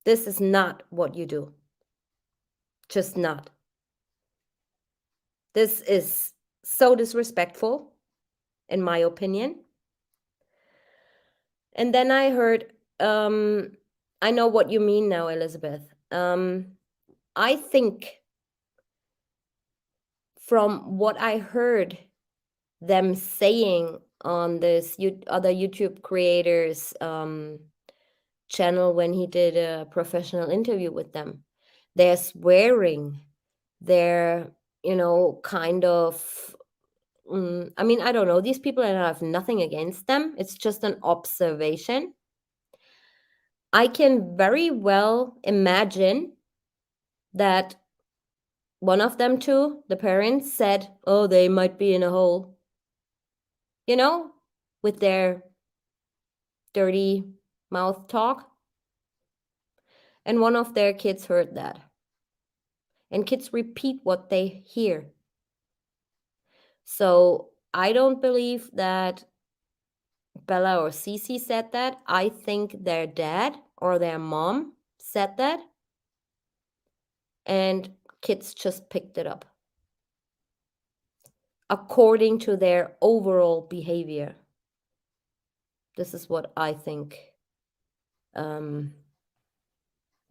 This is not what you do. Just not. This is so disrespectful, in my opinion. And then I heard, I know what you mean now, Elizabeth. I think from what I heard them saying on this other YouTube creators channel when he did a professional interview with them. They're swearing. They're, kind of. I mean, I don't know. These people, and I have nothing against them. It's just an observation. I can very well imagine that one of them two, the parents, said, "Oh, they might be in a hole," you know, with their dirty mouth talk. And one of their kids heard that. And kids repeat what they hear. So I don't believe that Bella or Cece said that. I think their dad or their mom said that. And kids just picked it up according to their overall behavior. This is what I think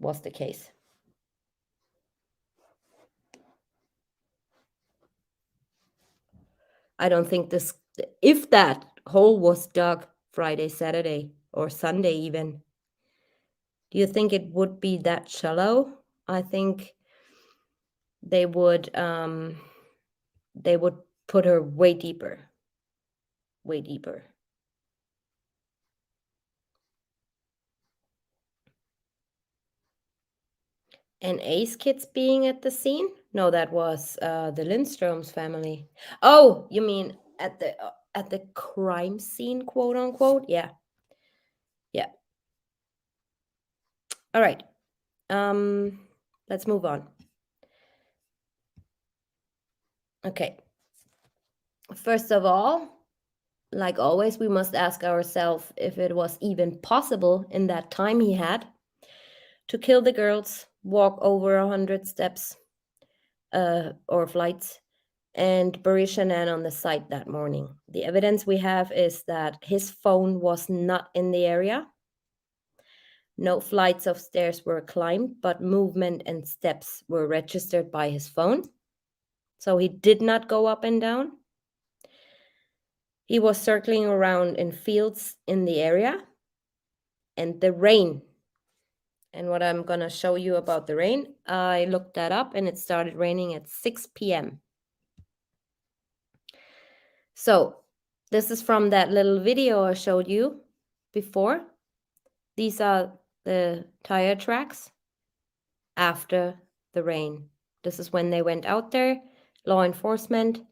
was the case. I don't think if that hole was dug Friday, Saturday, or Sunday even, do you think it would be that shallow? I think they would put her way deeper. Way deeper. And Ace kids being at the scene? No, that was the Lindstrom's family. Oh, you mean at the crime scene, quote unquote? Yeah. Yeah. All right. Let's move on. Okay. First of all, like always, we must ask ourselves if it was even possible in that time he had to kill the girls, walk over 100 steps or flights, and bury Shanann on the site that morning. The evidence we have is that his phone was not in the area. No flights of stairs were climbed, but movement and steps were registered by his phone. So he did not go up and down. He was circling around in fields in the area. And the rain. And what I'm going to show you about the rain, I looked that up and it started raining at 6 p.m. So this is from that little video I showed you before. These are the tire tracks after the rain. This is when they went out there, law enforcement,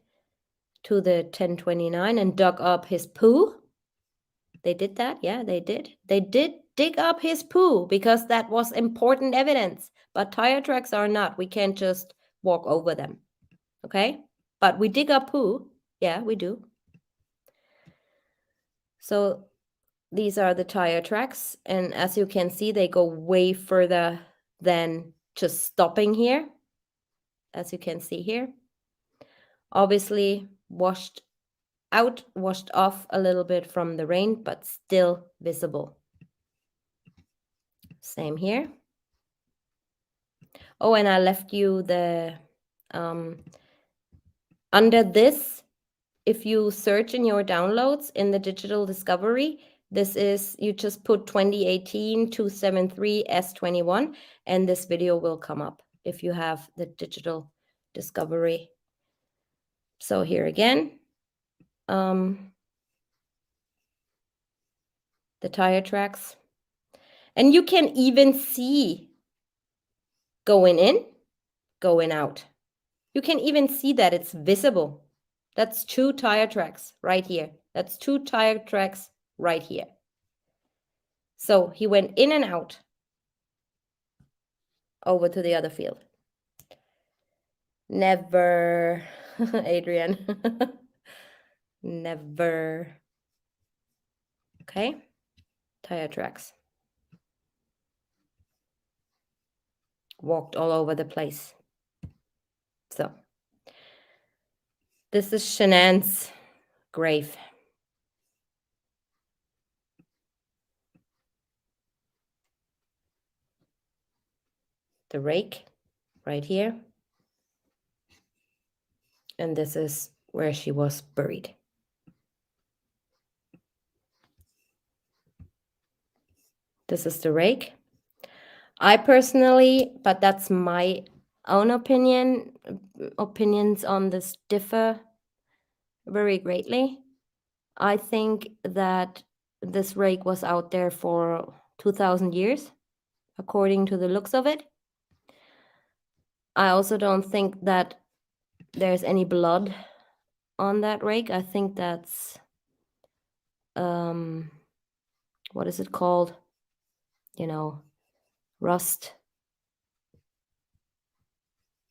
to the 1029 and dug up his poo. They did that? Yeah, they did. They did dig up his poo because that was important evidence. But tire tracks are not. We can't just walk over them. Okay? But we dig up poo. Yeah, we do. So these are the tire tracks. And as you can see, they go way further than just stopping here. As you can see here. Obviously, washed off a little bit from the rain, but still visible. Same here. Oh, and I left you the under this, if you search in your downloads in the digital discovery, this is, you just put 2018 273 S21 and this video will come up if you have the digital discovery. So here again, the tire tracks. And you can even see going in, going out. You can even see that it's visible. That's 2 tire tracks right here. That's 2 tire tracks right here. So he went in and out over to the other field. Never, Adrian. Never. Okay, tire tracks. Walked all over the place. So this is Shanann's grave. The rake right here. And this is where she was buried. This is the rake. I personally, but that's my own opinion, opinions on this differ very greatly. I think that this rake was out there for 2000 years, according to the looks of it. I also don't think that there's any blood on that rake. I think that's what is it called? You know, rust,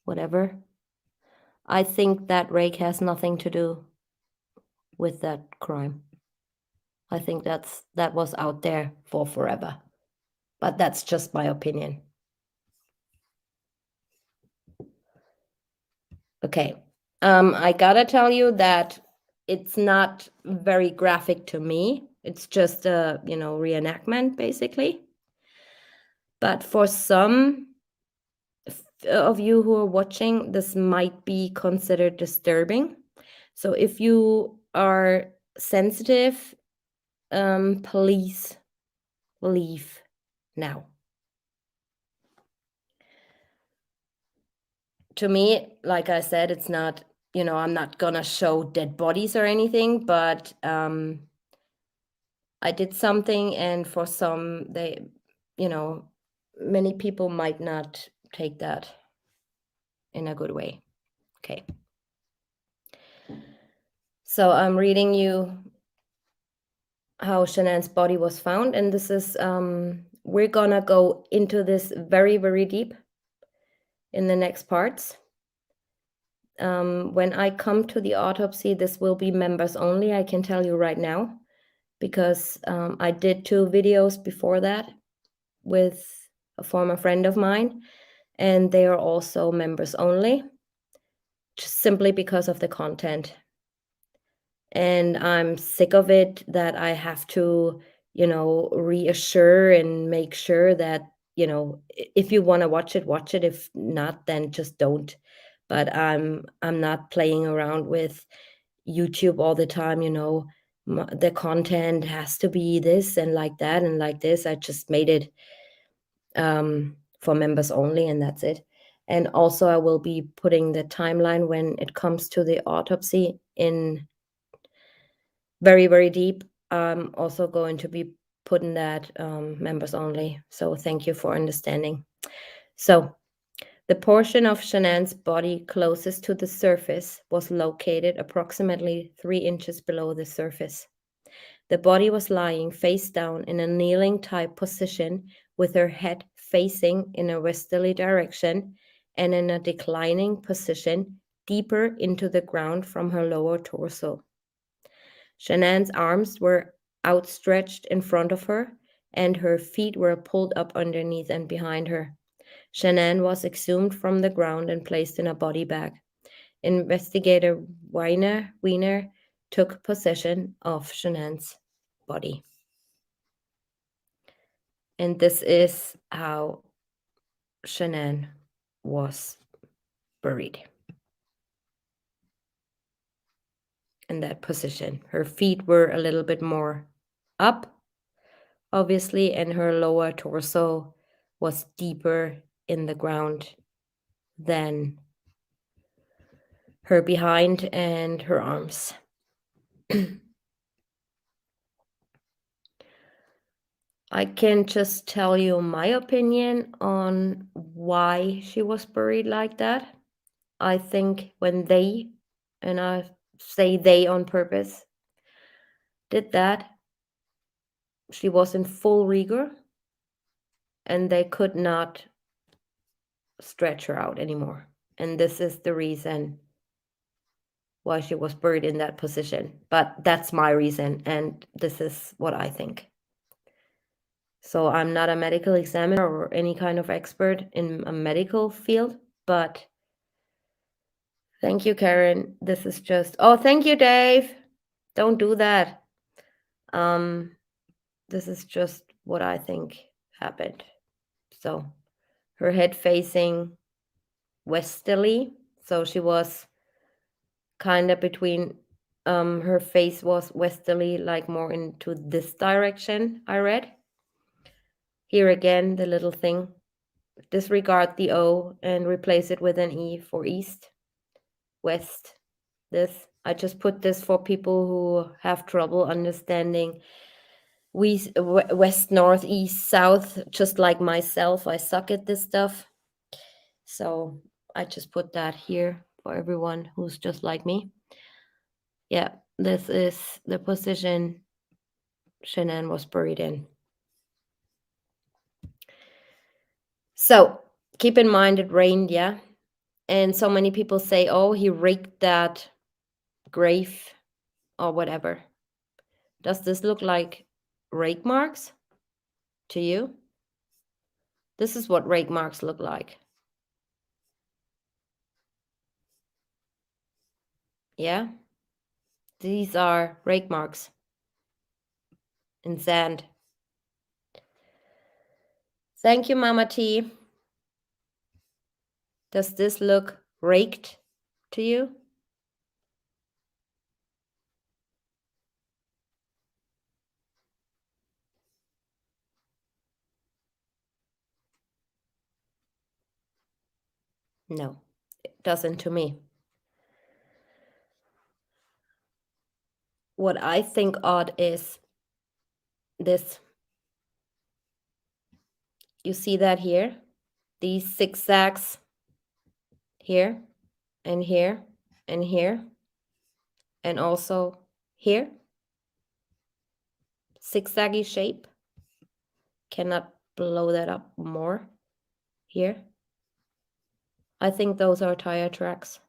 whatever. I think that rake has nothing to do with that crime. I think that was out there for forever. But that's just my opinion. Okay. I gotta tell you that it's not very graphic to me. It's just a, reenactment basically. But for some of you who are watching, this might be considered disturbing. So if you are sensitive, please leave now. To me, like I said, it's not, I'm not gonna show dead bodies or anything, but I did something, and for some, many people might not take that in a good way. Okay. So I'm reading you how Shanann's body was found, and this is, we're gonna go into this very, very deep in the next parts. When I come to the autopsy, this will be members only, I can tell you right now, because I did 2 videos before that with a former friend of mine, and they are also members only, just simply because of the content. And I'm sick of it that I have to, reassure and make sure that, if you want to watch it, watch it. If not, then just don't. But I'm not playing around with YouTube all the time, the content has to be this and like that and like this. I just made it for members only, and that's it. And also, I will be putting the timeline when it comes to the autopsy in very, very deep. I'm also going to be putting that members only. So thank you for understanding. So the portion of Shanann's body closest to the surface was located approximately 3 inches below the surface. The body was lying face down in a kneeling type position with her head facing in a westerly direction and in a declining position deeper into the ground from her lower torso. Shanann's arms were outstretched in front of her, and her feet were pulled up underneath and behind her. Shanann was exhumed from the ground and placed in a body bag. Investigator Weiner took possession of Shanann's body. And this is how Shanann was buried. In that position. Her feet were a little bit more up, obviously, and her lower torso was deeper in the ground than her behind and her arms. I can just tell you my opinion on why she was buried like that. I think when they, and I say they on purpose, did that, she was in full rigor and they could not stretch her out anymore. And this is the reason why she was buried in that position. But that's my reason, and this is what I think. So I'm not a medical examiner or any kind of expert in a medical field, but thank you, Karen. This is just, oh, thank you, Dave. Don't do that. This is just what I think happened. So her head facing westerly, so she was kind of between, her face was westerly, like more into this direction, I read. Here again, the little thing. Disregard the O and replace it with an E for east, west. This, I just put this for people who have trouble understanding west, north, east, south, just like myself. I suck at this stuff. So I just put that here for everyone who's just like me. Yeah, this is the position Shannon was buried in. So keep in mind it rained, yeah? And so many people say, oh, he raked that grave or whatever. Does this look like rake marks to you? This is what rake marks look like. Yeah? These are rake marks in sand. Thank you, Mama T. Does this look raked to you? No, it doesn't to me. What I think odd is this. You see that here? These zigzags here and here and here and also here. Zigzaggy shape. Cannot blow that up more here. I think those are tire tracks.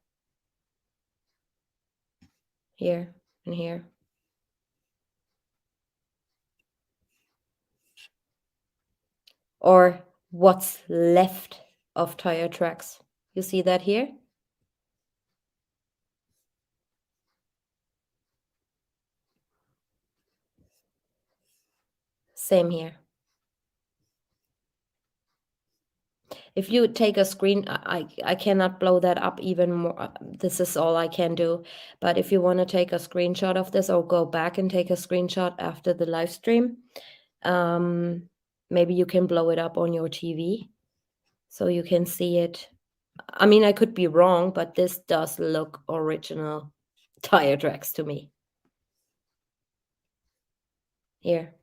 Here and here. Or what's left of tire tracks. You see that here? Same here. If you take a screen, I cannot blow that up even more. This is all I can do. But if you want to take a screenshot of this or go back and take a screenshot after the live stream, maybe you can blow it up on your TV so you can see it. I mean, I could be wrong, but this does look original tire tracks to me. Here,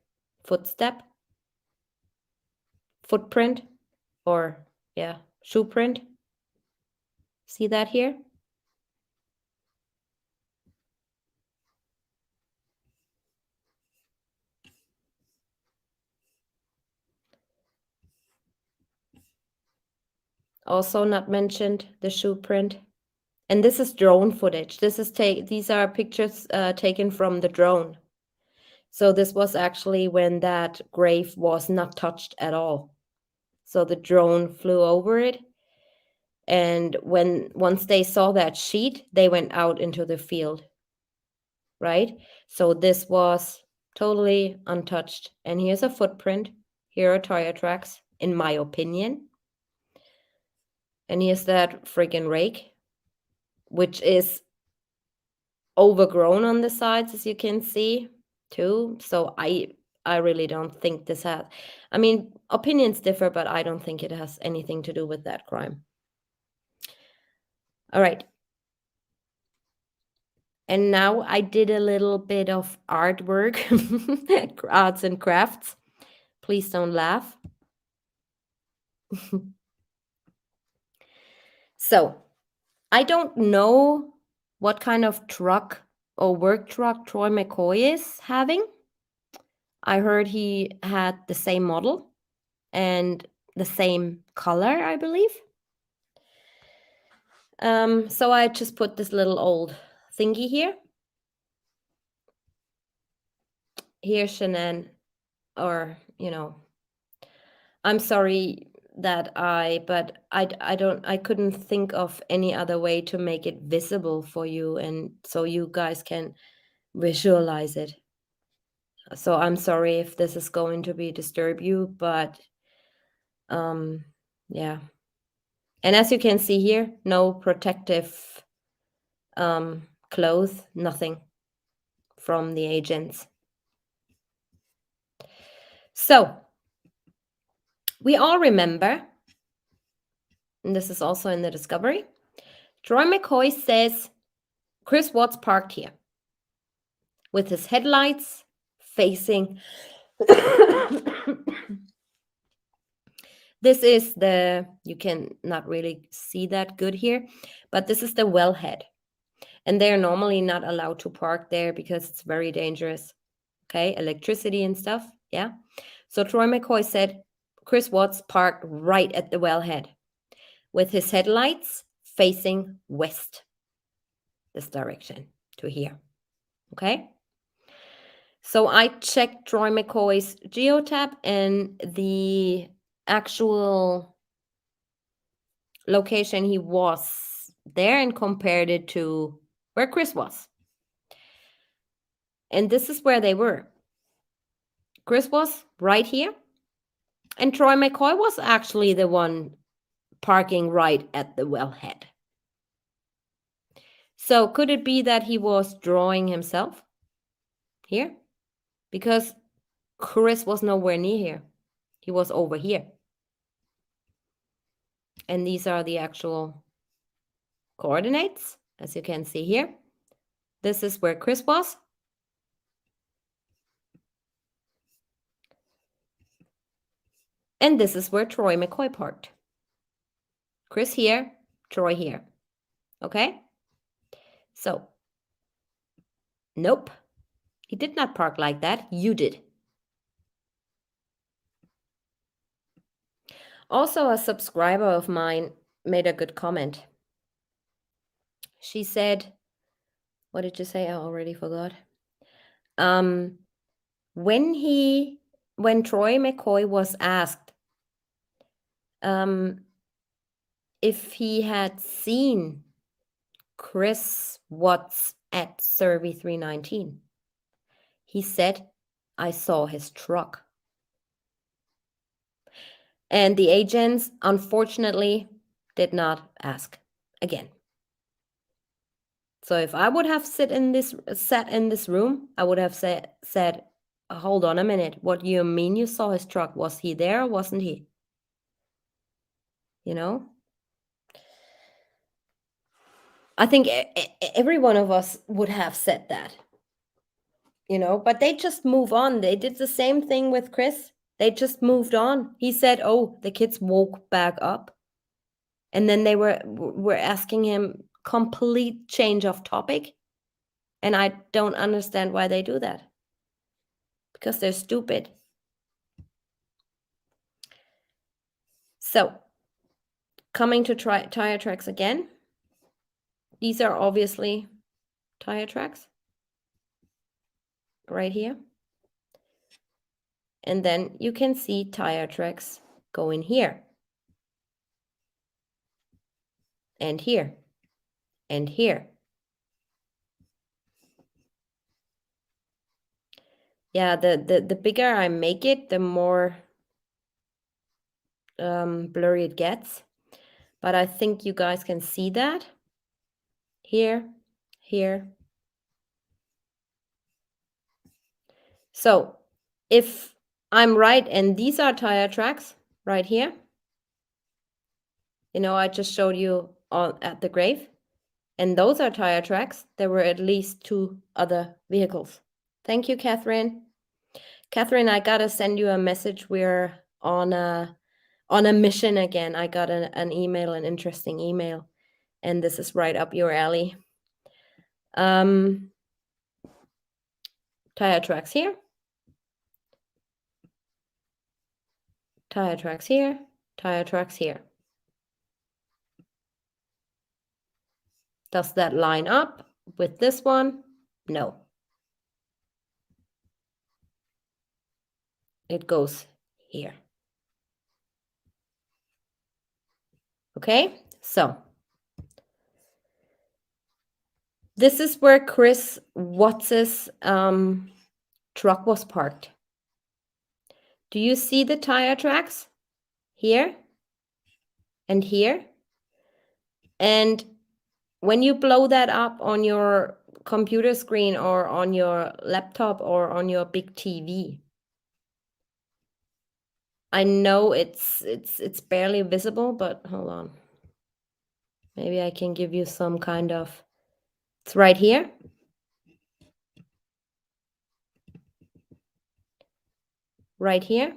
footstep, footprint, or yeah, shoe print. See that here? Also not mentioned, the shoe print. And this is drone footage. These are pictures taken from the drone. So this was actually when that grave was not touched at all. So the drone flew over it. And once they saw that sheet, they went out into the field. Right? So this was totally untouched. And here's a footprint. Here are tire tracks, in my opinion. And here's that freaking rake, which is overgrown on the sides, as you can see, too. So I really don't think this has, I mean, opinions differ, but I don't think it has anything to do with that crime. All right. And now I did a little bit of artwork, arts and crafts. Please don't laugh. So I don't know what kind of truck or work truck Troy McCoy is having. I heard he had the same model and the same color, I believe. So I just put this little old thingy here. Here, Shannon, or, I'm sorry that I couldn't think of any other way to make it visible for you and so you guys can visualize it. So I'm sorry if this is going to be disturb you, but yeah. And as you can see here, no protective clothes, nothing from the agents. So We all remember, and this is also in the discovery, Troy McCoy says Chris Watts parked here with his headlights facing. This is you can not really see that good here, but this is the wellhead. And they're normally not allowed to park there because it's very dangerous. Okay, electricity and stuff. Yeah. So Troy McCoy said Chris Watts parked right at the wellhead with his headlights facing west, this direction to here. Okay. So I checked Troy McCoy's geotab, and the actual location he was there and compared it to where Chris was. And this is where they were. Chris was right here, and Troy McCoy was actually the one parking right at the wellhead. So could it be that he was drawing himself here? Because Chris was nowhere near here. He was over here. And these are the actual coordinates, as you can see here. This is where Chris was. And this is where Troy McCoy parked. Chris here, Troy here. Okay? So, nope. He did not park like that. You did. Also, a subscriber of mine made a good comment. She said, what did you say? I already forgot. When Troy McCoy was asked if he had seen Chris Watts at Cervi 319, he said, I saw his truck. And the agents, unfortunately, did not ask again. So if I would have sat in this room, I would have said, hold on a minute. What do you mean you saw his truck? Was he there or wasn't he? You know? I think every one of us would have said that. You know, but they just move on. They did the same thing with Chris. They just moved on. He said, oh, the kids woke back up. And then they were asking him complete change of topic. And I don't understand why they do that. Because they're stupid. So, coming to tire tracks again. These are obviously tire tracks. Right here. And then you can see tire tracks going here. And here. And here. Yeah, the bigger I make it, the more blurry it gets. But I think you guys can see that. Here, here. So if I'm right and these are tire tracks right here, you know, I just showed you at the grave, and those are tire tracks. There were at least 2 other vehicles. Thank you, Catherine. Catherine, I gotta send you a message. We're on a mission again. I got an email, an interesting email, and this is right up your alley. Tire tracks here. Tire tracks here. Tire tracks here. Does that line up with this one? No. It goes here. Okay, so this is where Chris Watts's truck was parked. Do you see the tire tracks here and here? And when you blow that up on your computer screen or on your laptop or on your big TV, I know it's barely visible, but hold on. Maybe I can give you some kind of, it's right here. Right here.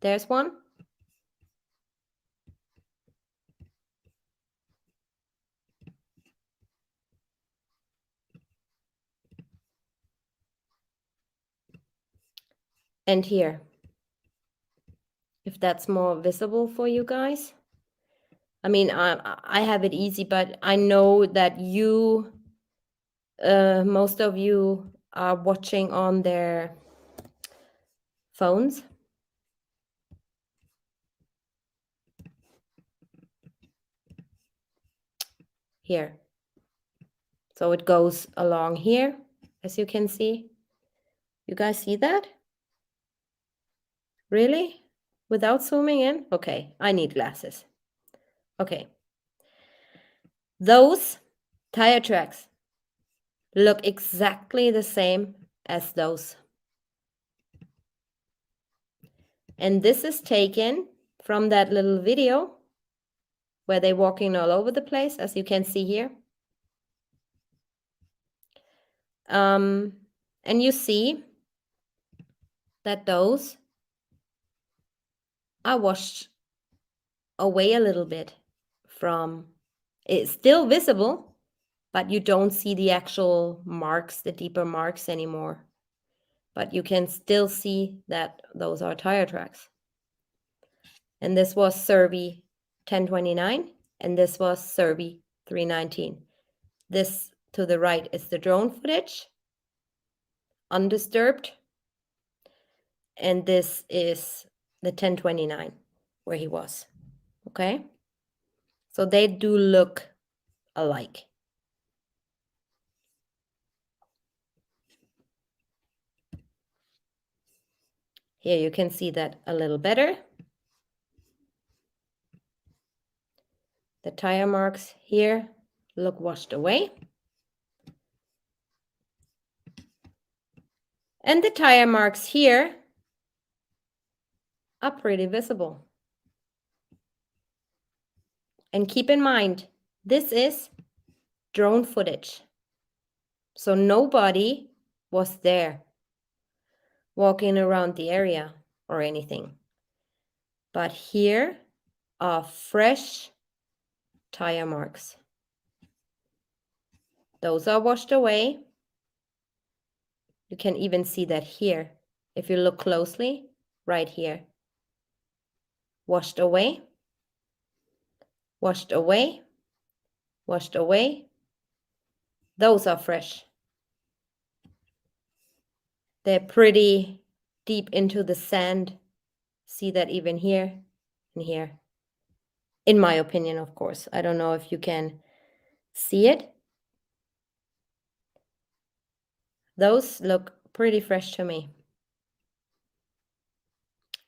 There's one. And here. If that's more visible for you guys. I mean, I have it easy, but I know that you, most of you are watching on their phones. Here. So it goes along here, as you can see. You guys see that? Really? Without zooming in? Okay, I need glasses. Okay. Those tire tracks look exactly the same as those. And this is taken from that little video where they're walking all over the place, as you can see here. And you see that those are washed away a little bit from, it's still visible, but you don't see the actual marks, the deeper marks anymore. But you can still see that those are tire tracks. And this was Cervi 1029, and this was Cervi 319. This to the right is the drone footage, undisturbed, and this is the 1029 where he was. Okay, so they do look alike. Here you can see that a little better. The tire marks here look washed away. And the tire marks here are pretty visible. And keep in mind, this is drone footage. So nobody was there walking around the area or anything. But here are fresh tire marks. Those are washed away. You can even see that here. If you look closely, right here. Washed away, washed away, washed away. Those are fresh. They're pretty deep into the sand. See that even here and here. In my opinion, of course. I don't know if you can see it. Those look pretty fresh to me.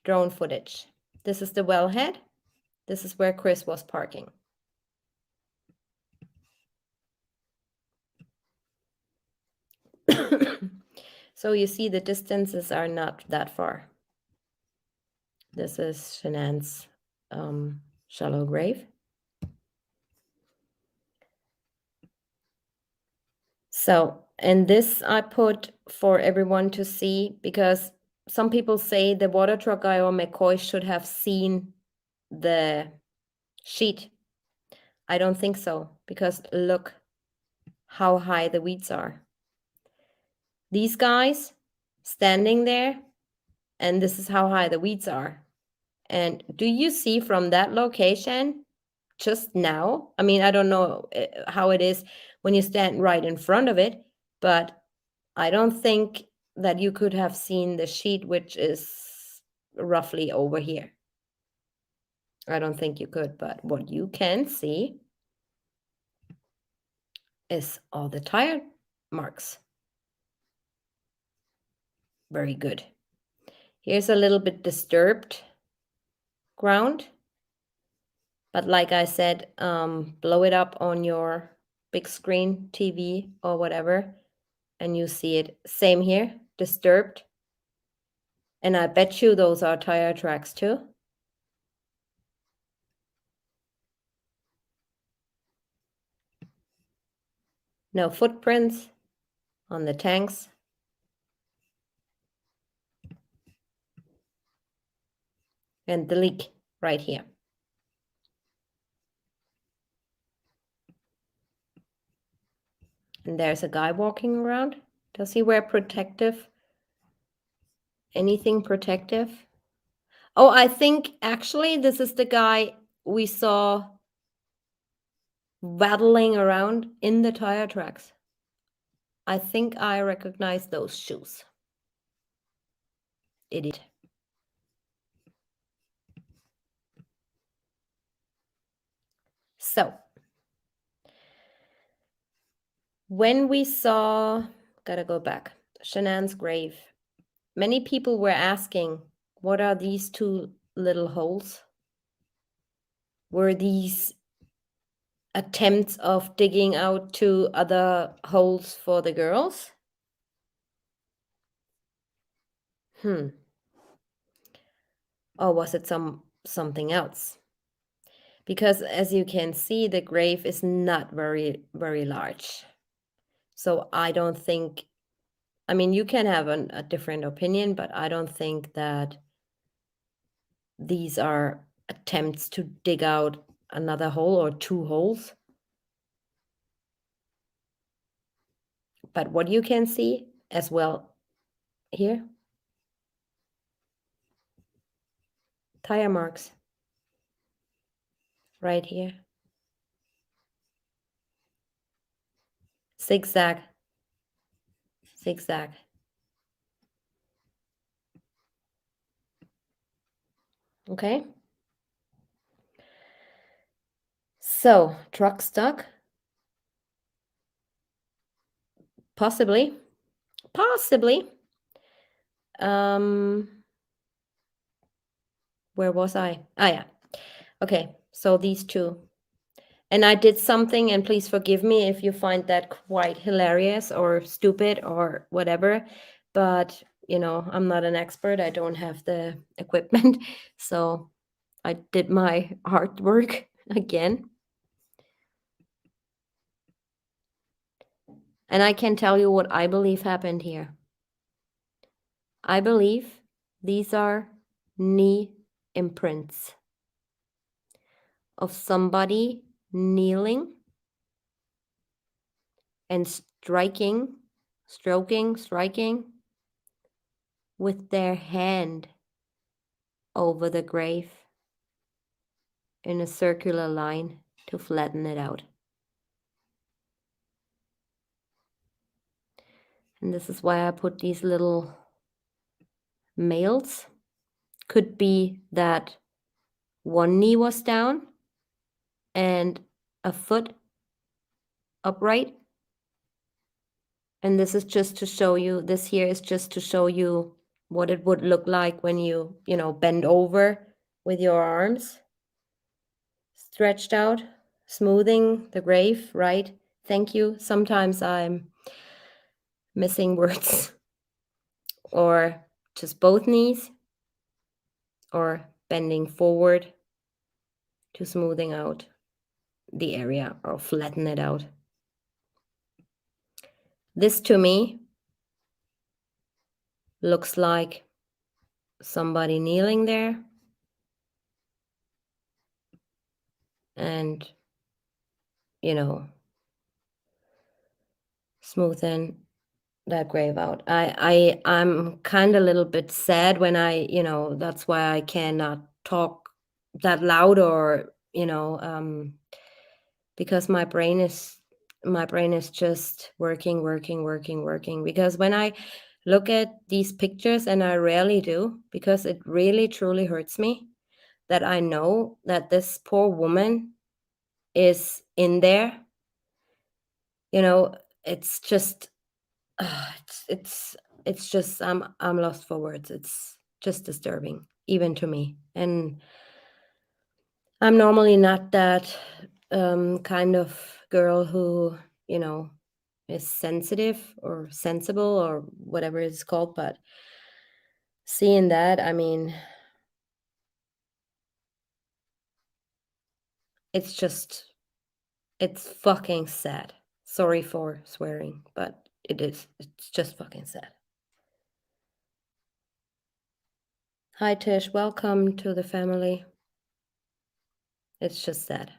Drone footage. This is the wellhead. This is where Chris was parking. So you see the distances are not that far. This is Shanann's shallow grave. So, and this I put for everyone to see because some people say the water truck guy or McCoy should have seen the sheet. I don't think so, because look how high the weeds are. These guys standing there, and this is how high the weeds are. And do you see from that location just now? I mean, I don't know how it is when you stand right in front of it, but I don't think that you could have seen the sheet, which is roughly over here. I don't think you could, but what you can see is all the tire marks. Very good. Here's a little bit disturbed ground. But like I said, blow it up on your big screen TV or whatever, and you see it. Same here, disturbed. And I bet you those are tire tracks too. No footprints on the tanks. And the leak right here. And there's a guy walking around. Does he wear protective? Anything protective? Oh, I think actually this is the guy we saw waddling around in the tire tracks. I think I recognize those shoes. Idiot. So, when we saw, gotta go back, Shanann's grave, many people were asking, what are these two little holes? Were these attempts of digging out two other holes for the girls? Or was it something else? Because as you can see, the grave is not very, very large. So I don't think, I mean, you can have a different opinion, but I don't think that these are attempts to dig out another hole or two holes. But what you can see as well here, tire marks right here. Zigzag, zigzag. Okay. So, truck stuck? Possibly. Possibly. Where was I? Ah, yeah. Okay, so these two. And I did something, and please forgive me if you find that quite hilarious or stupid or whatever. But, I'm not an expert. I don't have the equipment. So I did my hard work again. And I can tell you what I believe happened here. I believe these are knee imprints of somebody kneeling and striking with their hand over the grave in a circular line to flatten it out. And this is why I put these little males. Could be that one knee was down and a foot upright. And this is just to show you, this here is just to show you what it would look like when you bend over with your arms stretched out, smoothing the grave, right? Thank you. Sometimes I'm missing words. Or just both knees, or bending forward to smoothing out the area or flatten it out. This to me looks like somebody kneeling there and, smoothing that grave out. I'm kind of a little bit sad when that's why I cannot talk that loud or, because my brain is just working, because when I look at these pictures, and I rarely do, because it really truly hurts me that I know that this poor woman is in there. It's just it's just I'm lost for words. It's just disturbing even to me. And I'm normally not that kind of girl who, is sensitive or sensible or whatever it's called, but seeing that, I mean, it's fucking sad. Sorry for swearing, but it is. It's just fucking sad. Hi, Tish. Welcome to the family. It's just sad.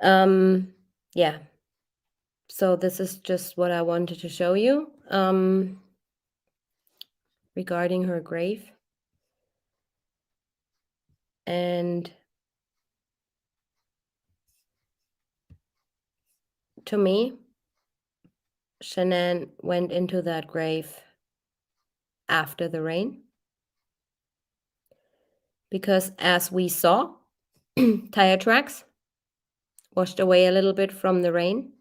Yeah. So this is just what I wanted to show you regarding her grave. And to me, Shanann went into that grave after the rain. Because as we saw, tire tracks washed away a little bit from the rain.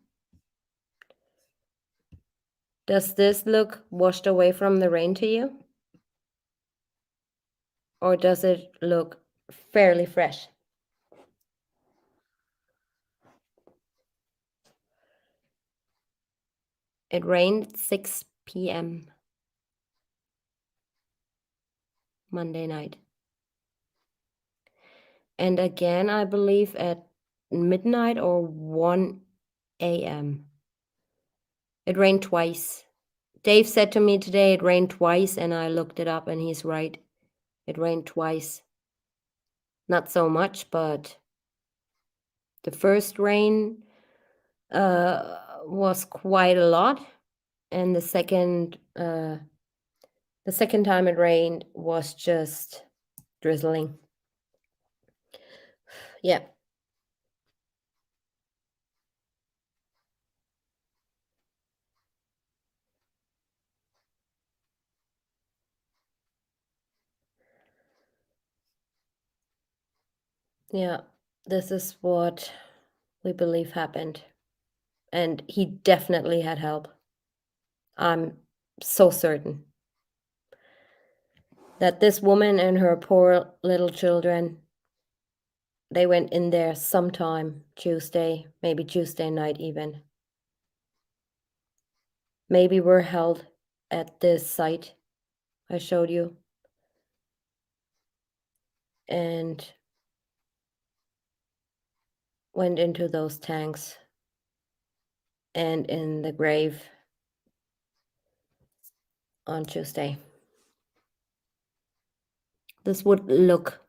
Does this look washed away from the rain to you? Or does it look fairly fresh? It rained 6 p.m. Monday night. And again, I believe at midnight or 1 a.m. It rained twice. Dave said to me today it rained twice, and I looked it up, and he's right. It rained twice. Not so much, but the first rain was quite a lot, and the second time it rained was just drizzling. Yeah. Yeah, this is what we believe happened. And he definitely had help. I'm so certain that this woman and her poor little children, they went in there sometime Tuesday, maybe Tuesday night even. Maybe were held at this site I showed you. And went into those tanks and in the grave on Tuesday. This would look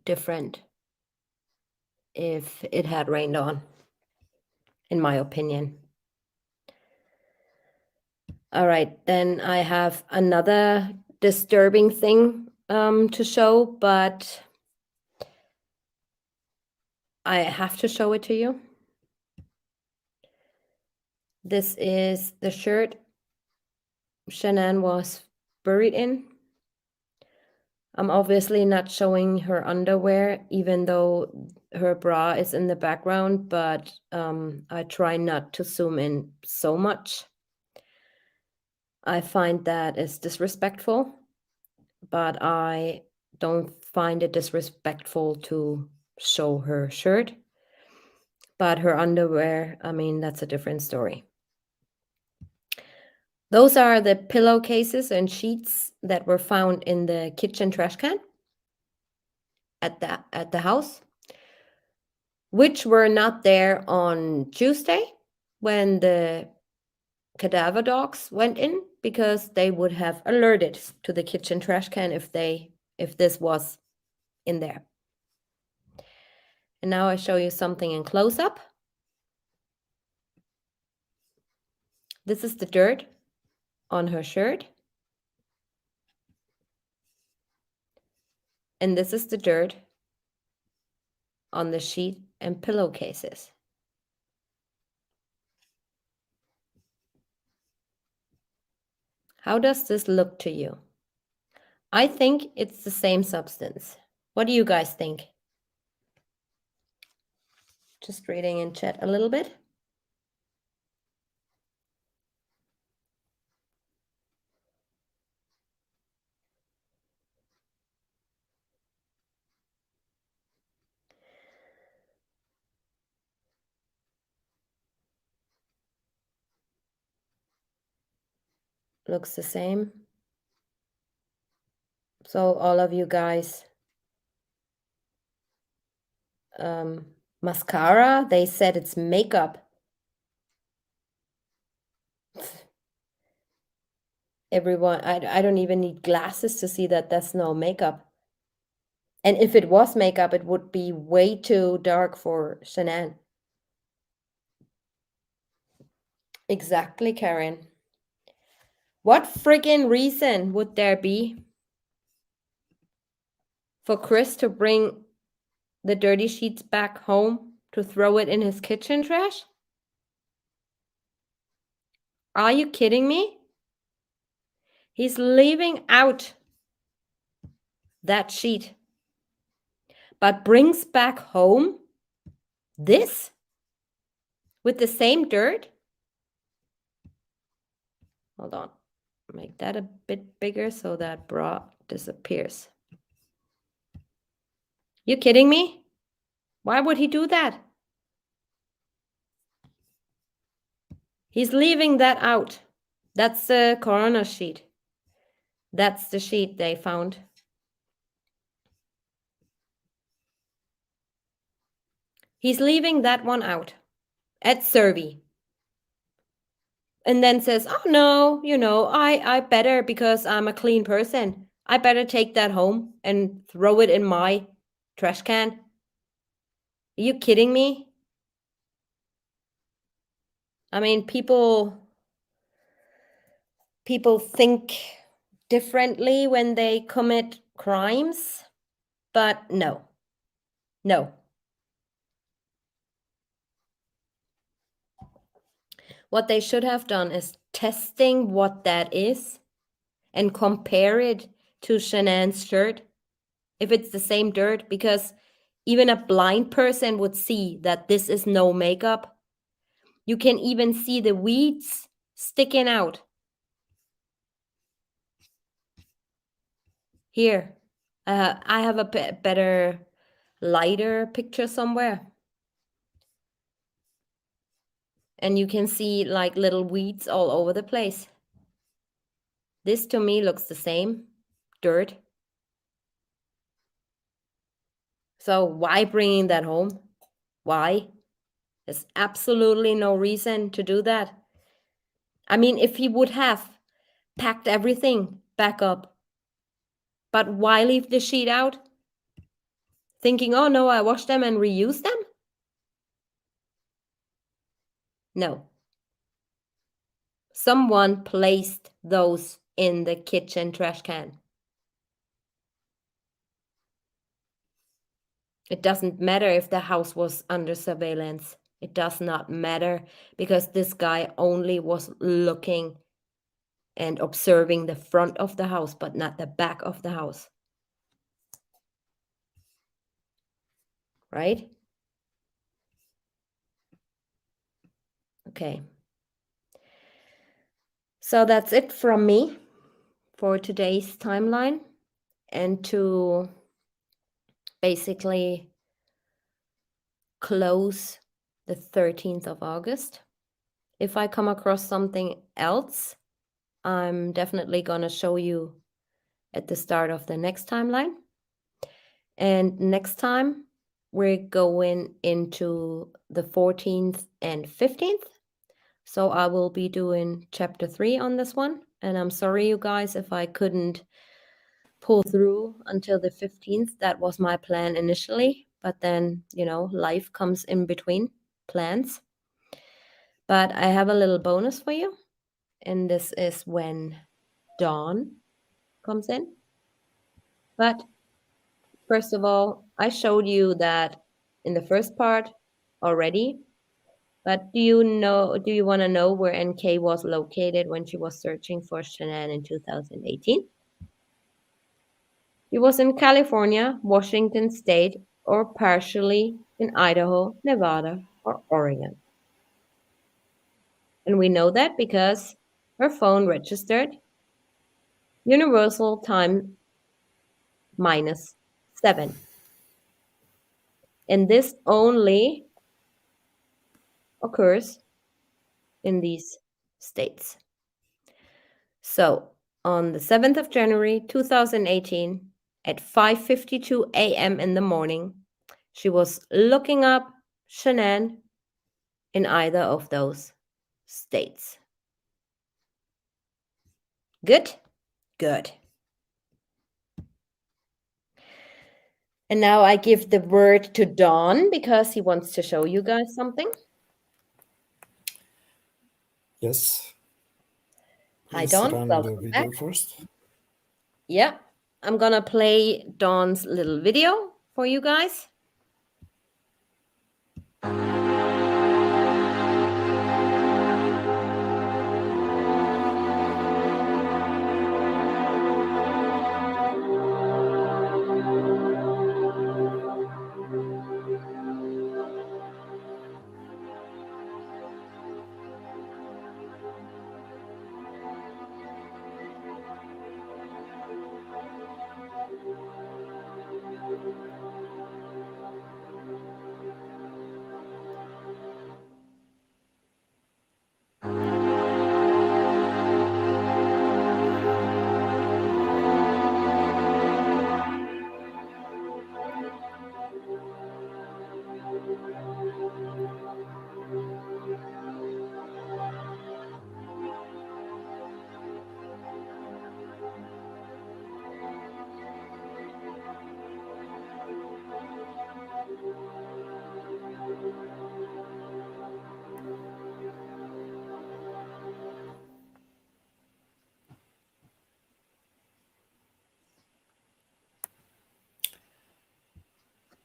different if it had rained on, in my opinion. All right, then I have another disturbing thing to show, but I have to show it to you. This is the shirt Shanann was buried in. I'm obviously not showing her underwear, even though her bra is in the background, but I try not to zoom in so much. I find that is disrespectful, but I don't find it disrespectful to show her shirt. But her underwear, I mean, that's a different story. Those are the pillowcases and sheets that were found in the kitchen trash can at the house, which were not there on Tuesday when the cadaver dogs went in, because they would have alerted to the kitchen trash can if this was in there. And now I show you something in close up. This is the dirt on her shirt. And this is the dirt on the sheet and pillowcases. How does this look to you? I think it's the same substance. What do you guys think? Just reading in chat a little bit. looks the same. So all of you guys, mascara, they said it's makeup. Everyone, I don't even need glasses to see that that's no makeup. And if it was makeup, it would be way too dark for Shanann. Exactly, Karen. What friggin' reason would there be for Chris to bring the dirty sheets back home to throw it in his kitchen trash? Are you kidding me? He's leaving out that sheet, but brings back home this with the same dirt? Hold on. Make that a bit bigger so that bra disappears. You kidding me? Why would he do that? He's leaving that out. That's the coroner sheet. That's the sheet they found. He's leaving that one out at Cervi. And then says, oh no, I better, because I'm a clean person, I better take that home and throw it in my trash can. Are you kidding me? I mean, people think differently when they commit crimes, but no. What they should have done is testing what that is and compare it to Shanann's shirt, if it's the same dirt, because even a blind person would see that this is no makeup. You can even see the weeds sticking out. Here, I have a better, lighter picture somewhere. And you can see like little weeds all over the place. This to me looks the same, dirt. So why bringing that home? Why? There's absolutely no reason to do that. I mean, if he would have packed everything back up, but why leave the sheet out? Thinking, oh no, I wash them and reuse them? No. Someone placed those in the kitchen trash can. It doesn't matter if the house was under surveillance. It does not matter, because this guy only was looking and observing the front of the house, but not the back of the house. Right? Okay. So that's it from me for today's timeline, and to basically close the 13th of August. If I come across something else, I'm definitely going to show you at the start of the next timeline. And next time, we're going into the 14th and 15th. So I will be doing chapter 3 on this one. And I'm sorry, you guys, if I couldn't pull through until the 15th. That was my plan initially. But then, life comes in between plans. But I have a little bonus for you. And this is when Dawn comes in. But first of all, I showed you that in the first part already. But do you want to know where NK was located when she was searching for Shanann in 2018? She was in California, Washington State, or partially in Idaho, Nevada, or Oregon. And we know that because her phone registered Universal Time -7. And this only occurs in these states. So, on the 7th of January 2018, at 5:52 a.m. in the morning, she was looking up Shanann in either of those states. Good? Good. And now I give the word to Don because he wants to show you guys something. Yes, Hi, please Don. run the Welcome back. video first. Yeah, I'm gonna play Don's little video for you guys.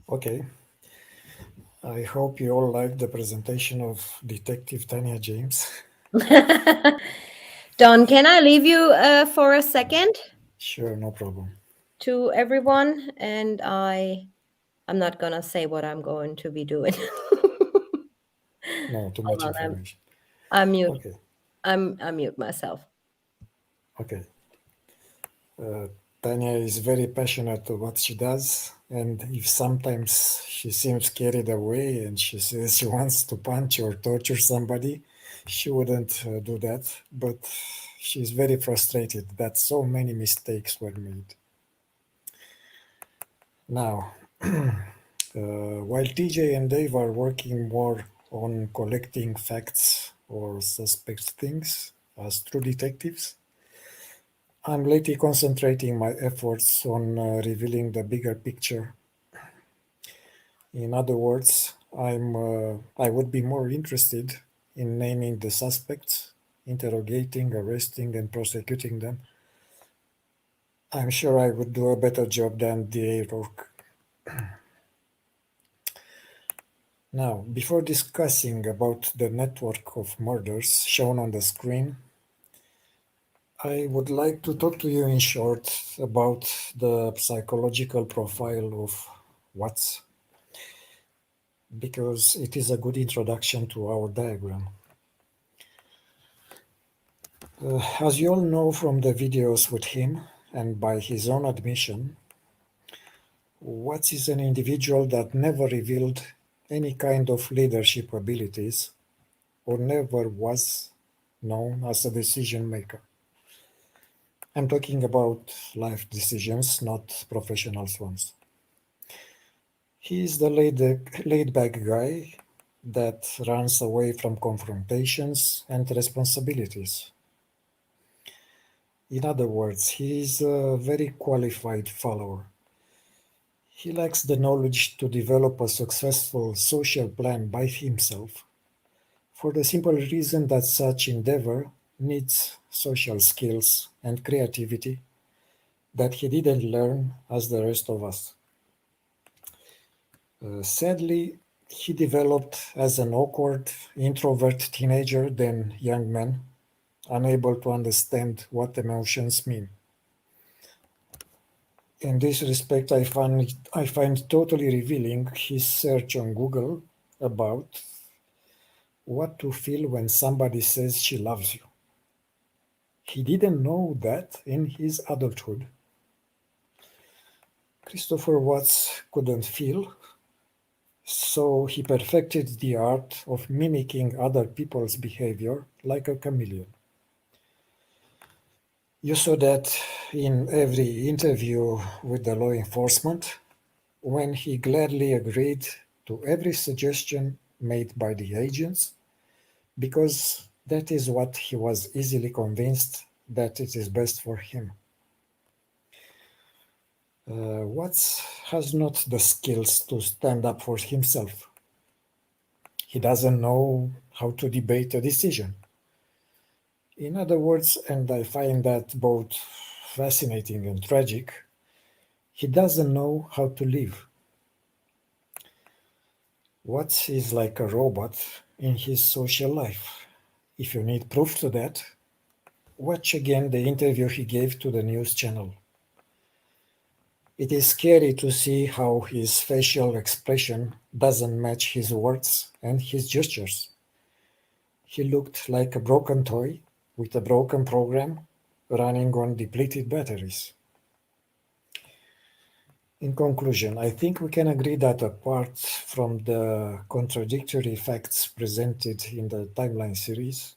Okay, I hope you all liked the presentation of Detective Tanya James. Don, can I leave you for a second Sure, no problem. to everyone? And I'm not gonna say what I'm going to be doing. No, too Hold much on, information. I'm mute. Okay, I mute myself. okay. Uh, Tanya is very passionate to what she does, and if sometimes she seems carried away and she says she wants to punch or torture somebody, she wouldn't do that. But she's very frustrated that so many mistakes were made. Now, while TJ and Dave are working more on collecting facts or suspect things as true detectives, I'm lately concentrating my efforts on revealing the bigger picture. In other words, I would be more interested in naming the suspects, interrogating, arresting, and prosecuting them. I'm sure I would do a better job than DA Rourke. Now, before discussing about the network of murders shown on the screen, I would like to talk to you in short about the psychological profile of Watts, because it is a good introduction to our diagram. As you all know from the videos with him, and by his own admission, Watts is an individual that never revealed any kind of leadership abilities or never was known as a decision maker. I'm talking about life decisions, not professional ones. He is the laid back guy that runs away from confrontations and responsibilities. In other words, he is a very qualified follower. He lacks the knowledge to develop a successful social plan by himself, for the simple reason that such endeavor needs social skills and creativity that he didn't learn as the rest of us. Sadly, he developed as an awkward, introvert teenager, then young man, unable to understand what emotions mean. In this respect, I find totally revealing his search on Google about what to feel when somebody says she loves you. He didn't know that in his adulthood. Christopher Watts couldn't feel, so he perfected the art of mimicking other people's behavior like a chameleon. You saw that in every interview with the law enforcement, when he gladly agreed to every suggestion made by the agents, because that is what he was easily convinced that it is best for him. Watts has not the skills to stand up for himself. He doesn't know how to debate a decision. In other words, and I find that both fascinating and tragic, he doesn't know how to live. Watts is like a robot in his social life. If you need proof to that, watch again the interview he gave to the news channel. It is scary to see how his facial expression doesn't match his words and his gestures. He looked like a broken toy with a broken program running on depleted batteries. In conclusion, I think we can agree that apart from the contradictory facts presented in the timeline series,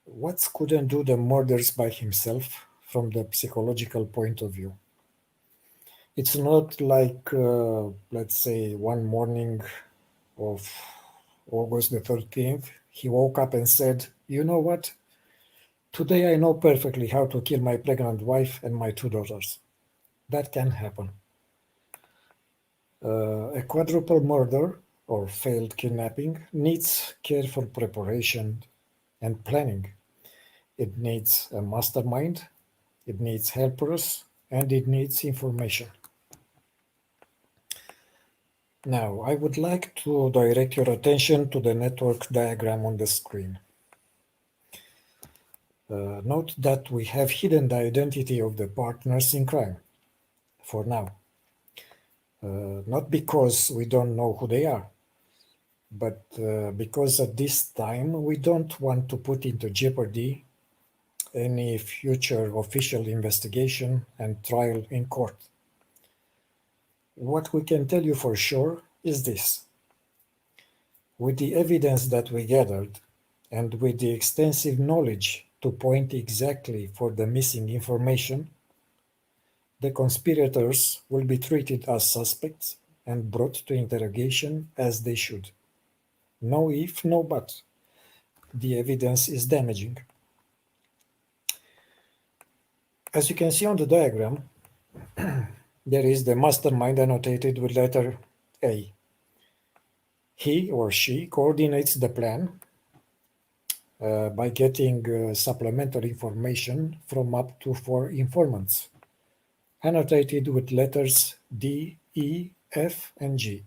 Watts couldn't do the murders by himself from the psychological point of view. It's not like, let's say, one morning of August the 13th, he woke up and said, "You know what? Today I know perfectly how to kill my pregnant wife and my two daughters." That can happen. A quadruple murder or failed kidnapping needs careful preparation and planning. It needs a mastermind, it needs helpers, and it needs information. Now, I would like to direct your attention to the network diagram on the screen. Note that we have hidden the identity of the partners in crime, for now. Not because we don't know who they are, but because at this time we don't want to put into jeopardy any future official investigation and trial in court. What we can tell you for sure is this. With the evidence that we gathered, and with the extensive knowledge to point exactly for the missing information, the conspirators will be treated as suspects and brought to interrogation as they should. No if, no but. The evidence is damaging. As you can see on the diagram, there is the mastermind annotated with letter A. He or she coordinates the plan by getting supplemental information from up to 4 informants, annotated with letters D, E, F, and G.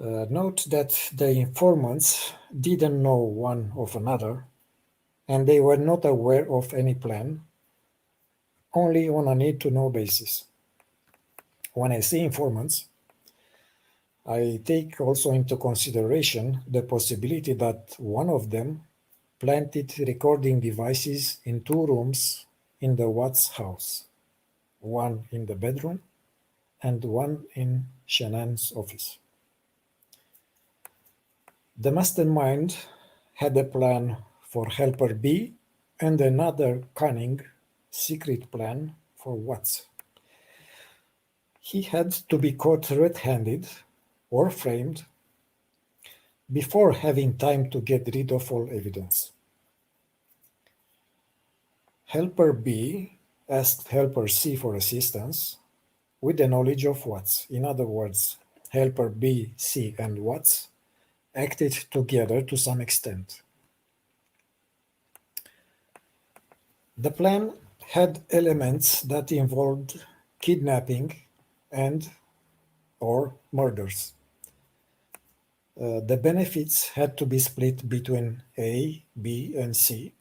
Note that the informants didn't know one of another, and they were not aware of any plan, only on a need-to-know basis. When I say informants, I take also into consideration the possibility that one of them planted recording devices in 2 rooms in the Watts house, one in the bedroom and one in Shannon's office. The mastermind had a plan for helper B and another cunning secret plan for Watts. He had to be caught red-handed or framed before having time to get rid of all evidence. Helper B asked Helper C for assistance with the knowledge of Watts. In other words, Helper B, C, and Watts acted together to some extent. The plan had elements that involved kidnapping and or murders. The benefits had to be split between A, B, and C,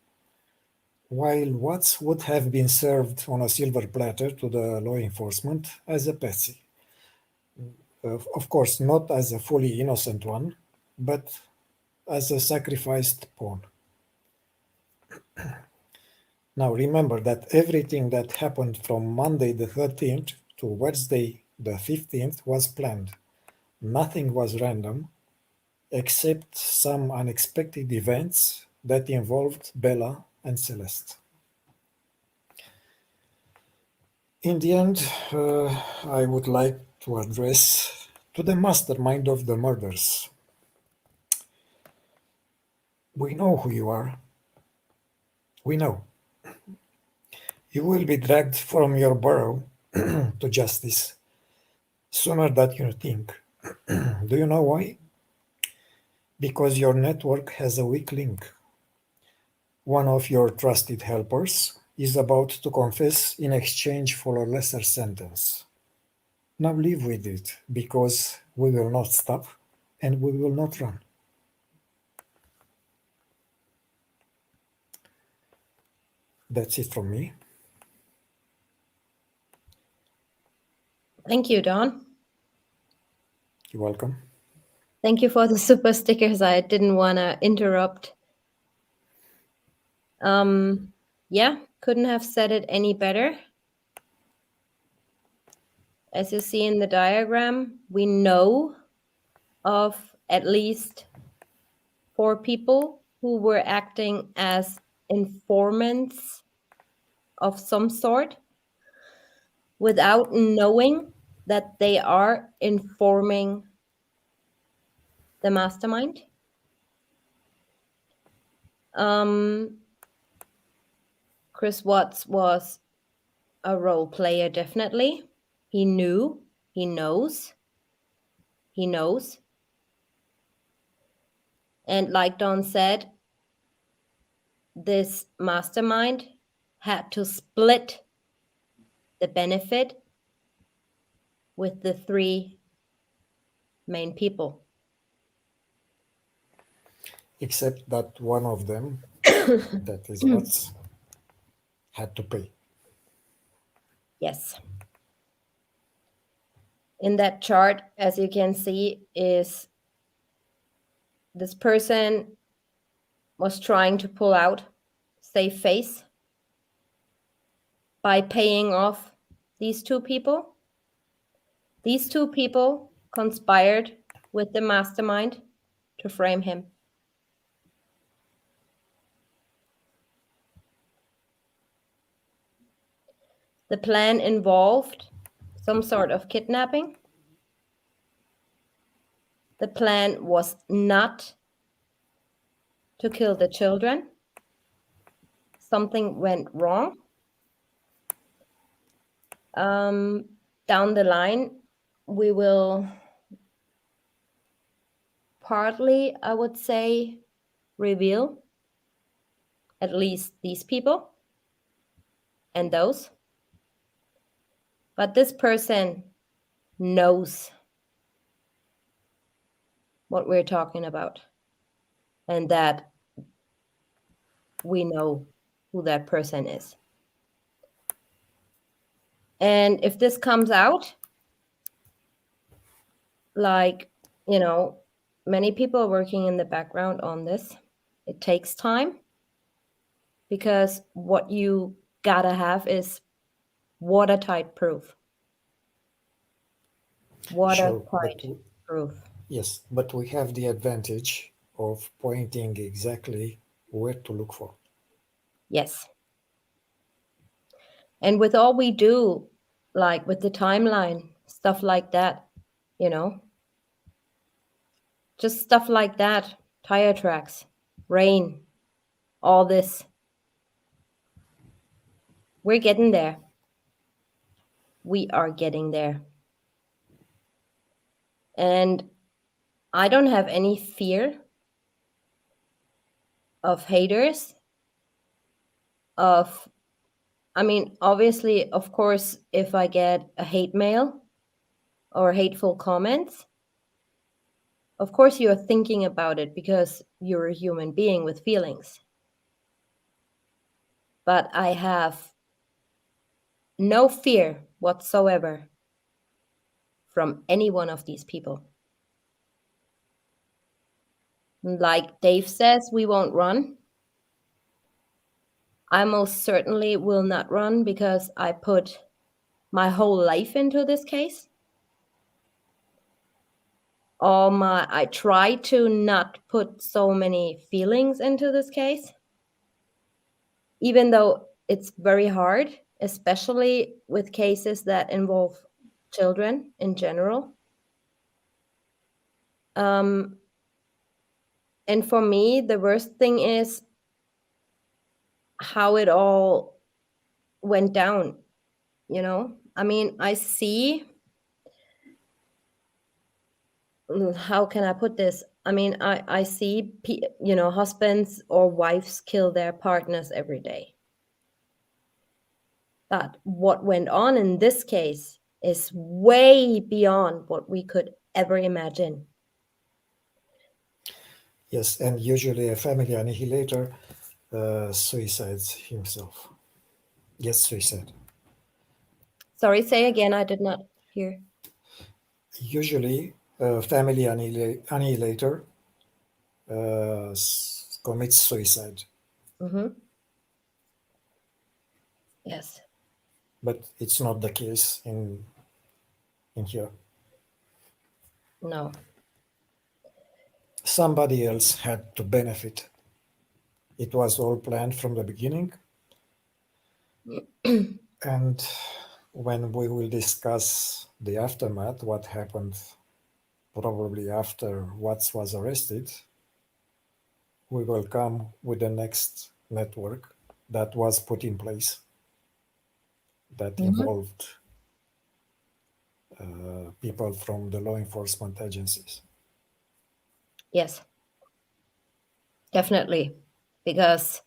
while Watts would have been served on a silver platter to the law enforcement as a patsy. Of course, not as a fully innocent one, but as a sacrificed pawn. Now remember that everything that happened from Monday the 13th to Wednesday the 15th was planned. Nothing was random, except some unexpected events that involved Bella and Celeste. In the end, I would like to address to the mastermind of the murders. We know who you are. We know. You will be dragged from your burrow to justice sooner than you think. Do you know why? Because your network has a weak link. One of your trusted helpers is about to confess in exchange for a lesser sentence. Now live with it, because we will not stop and we will not run. That's it from me. Thank you, Don. You're welcome. Thank you for the super stickers. I didn't want to interrupt. Yeah, couldn't have said it any better. As you see in the diagram, we know of at least 4 people who were acting as informants of some sort without knowing that they are informing the mastermind. Chris Watts was a role player, definitely. He knew, he knows. And like Don said, this mastermind had to split the benefit with the 3 main people. Except that one of them, that is Watts, had to pay. Yes. In that chart, as you can see, is this person was trying to pull out, save face, by paying off these 2 people. These 2 people conspired with the mastermind to frame him. The plan involved some sort of kidnapping. The plan was not to kill the children. Something went wrong. Down the line, we will partly, I would say, reveal at least these people and those. But this person knows what we're talking about, and that we know who that person is. And if this comes out, like, many people are working in the background on this. It takes time, because what you gotta have is watertight proof. Sure, Watertight proof. yes, but we have the advantage of pointing exactly where to look for. Yes. And with all we do, like with the timeline, stuff like that, just stuff like that, tire tracks, rain, all this. We're getting there. We are getting there. And I don't have any fear of haters, obviously, of course, if I get a hate mail or hateful comments, of course you're thinking about it because you're a human being with feelings. But I have no fear whatsoever from any one of these people. Like Dave says, we won't run. I most certainly will not run, because I put my whole life into this case. I try to not put so many feelings into this case. even though it's very hard, especially with cases that involve children in general. Um, and for me, the worst thing is how it all went down. I mean, I see, how can I put this? I mean, I see, husbands or wives kill their partners every day. But what went on in this case is way beyond what we could ever imagine. Yes, and usually a family annihilator suicides himself. Yes, suicide. Sorry, say again, I did not hear. Usually, a family annihilator commits suicide, Mm-hmm. Yes. but it's not the case in here. No. Somebody else had to benefit. It was all planned from the beginning, and when we will discuss the aftermath, what happened probably after Watts was arrested, we will come with the next network that was put in place that Mm-hmm. involved people from the law enforcement agencies. Yes, definitely. Because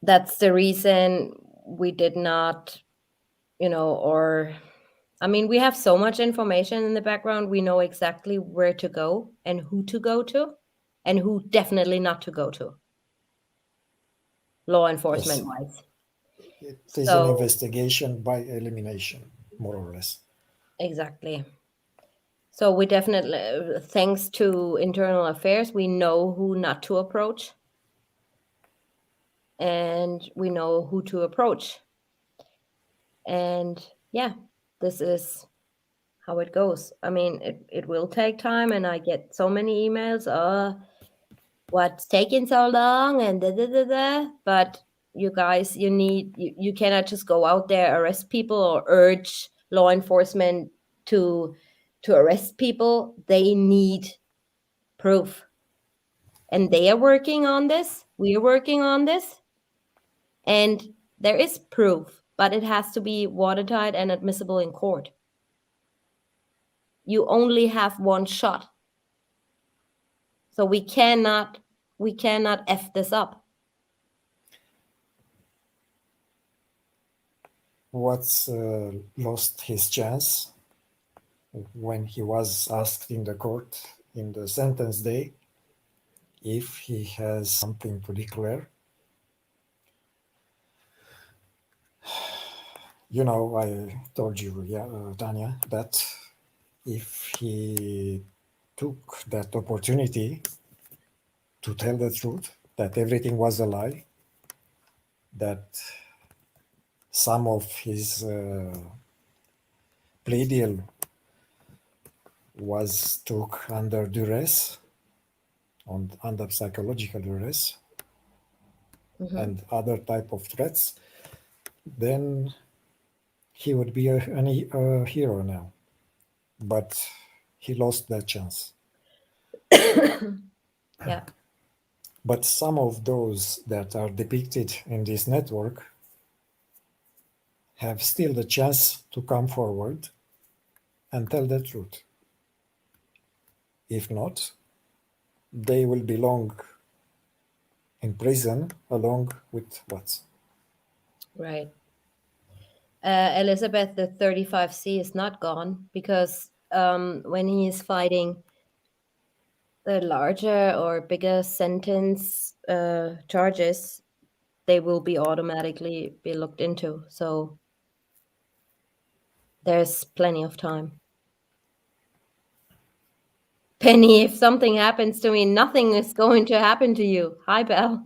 that's the reason we did not, or I mean, we have so much information in the background. We know exactly where to go and who to go to and who definitely not to go to, law enforcement Yes, wise. it is an So, investigation by elimination, more or less. exactly. So, we definitely, thanks to internal affairs, we know who not to approach and we know who to approach. And yeah, this is how it goes. I mean, it will take time, and I get so many emails. What's taking so long? And da da da da. But you guys, you cannot just go out there, arrest people, or urge law enforcement to to arrest people. They need proof, and they are working on this. We are working on this, and there is proof, but it has to be watertight and admissible in court. You only have one shot. So we cannot F this up. Watts lost his chance when he was asked in the court in the sentence day if he has something to declare. You know, I told you, yeah, Tanya, that if he took that opportunity to tell the truth, that everything was a lie, that some of his plea deal was took under duress, under psychological duress, Hmm. and other type of threats, then he would be a hero now. But he lost that chance. Yeah. But some of those that are depicted in this network have still the chance to come forward and tell the truth. If not, they will belong in prison along with what? Right. Elizabeth, the 35C is not gone because when he is fighting the larger or bigger sentence charges, they will be automatically be looked into. So there's plenty of time. Penny, if something happens to me, nothing is going to happen to you. Hi, Belle.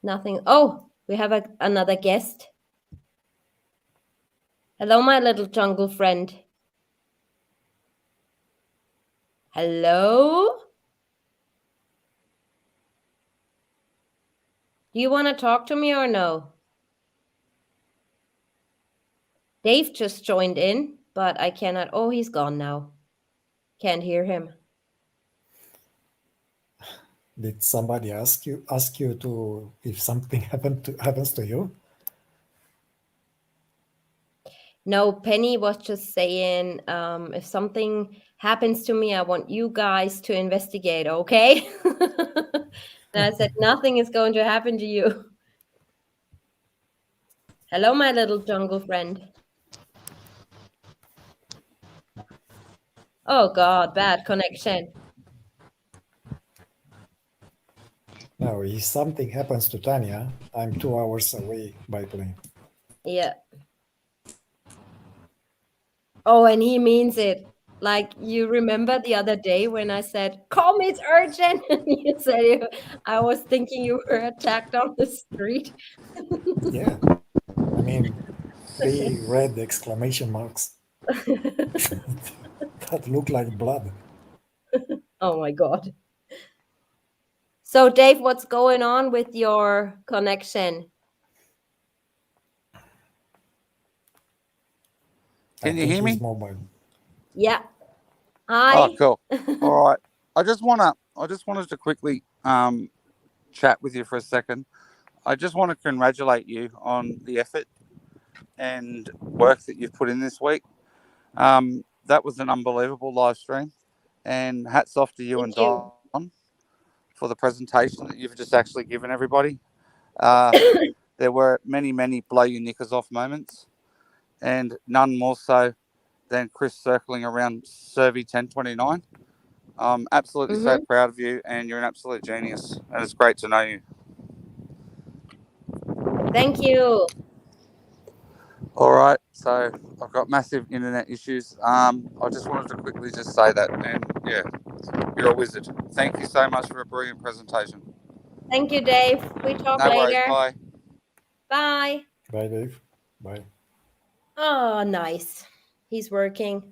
Nothing. Oh, we have another guest. Hello, my little jungle friend. Hello? Do you want to talk to me or no? Dave just joined in, but I cannot. Oh, he's gone now. Can't hear him. Did somebody ask you to if something happens to you? No, Penny was just saying, if something happens to me, I want you guys to investigate, okay? And I said, nothing is going to happen to you. Hello, my little jungle friend. Oh, God, bad connection. Now, if something happens to Tanya, I'm 2 hours away by plane. Yeah. Oh, and he means it. Like, you remember the other day when I said, call me, it's urgent. And you said, I was thinking you were attacked on the street. Yeah, I mean, three red exclamation marks that look like blood. Oh, my God. So, Dave, what's going on with your connection? I Can you think hear he's me? mobile. Yeah. Oh, Hi. cool. All right. I just wanted to quickly chat with you for a second. I just want to congratulate you on the effort and work that you've put in this week. That was an unbelievable live stream, and hats off to you Thank and you. Don for the presentation that you've just actually given everybody. Uh, there were many blow your knickers off moments, and none more so than Chris circling around Cervi 1029. I'm absolutely so Mm-hmm. proud of you, and you're an absolute genius. And it's great to know you. Thank you. All right, so I've got massive internet issues. I just wanted to quickly just say that, and yeah, you're a wizard. Thank you so much for a brilliant presentation. Thank you, Dave. We talk No worries. later. Bye. Bye. Bye, Dave. Bye. Oh, nice. He's working.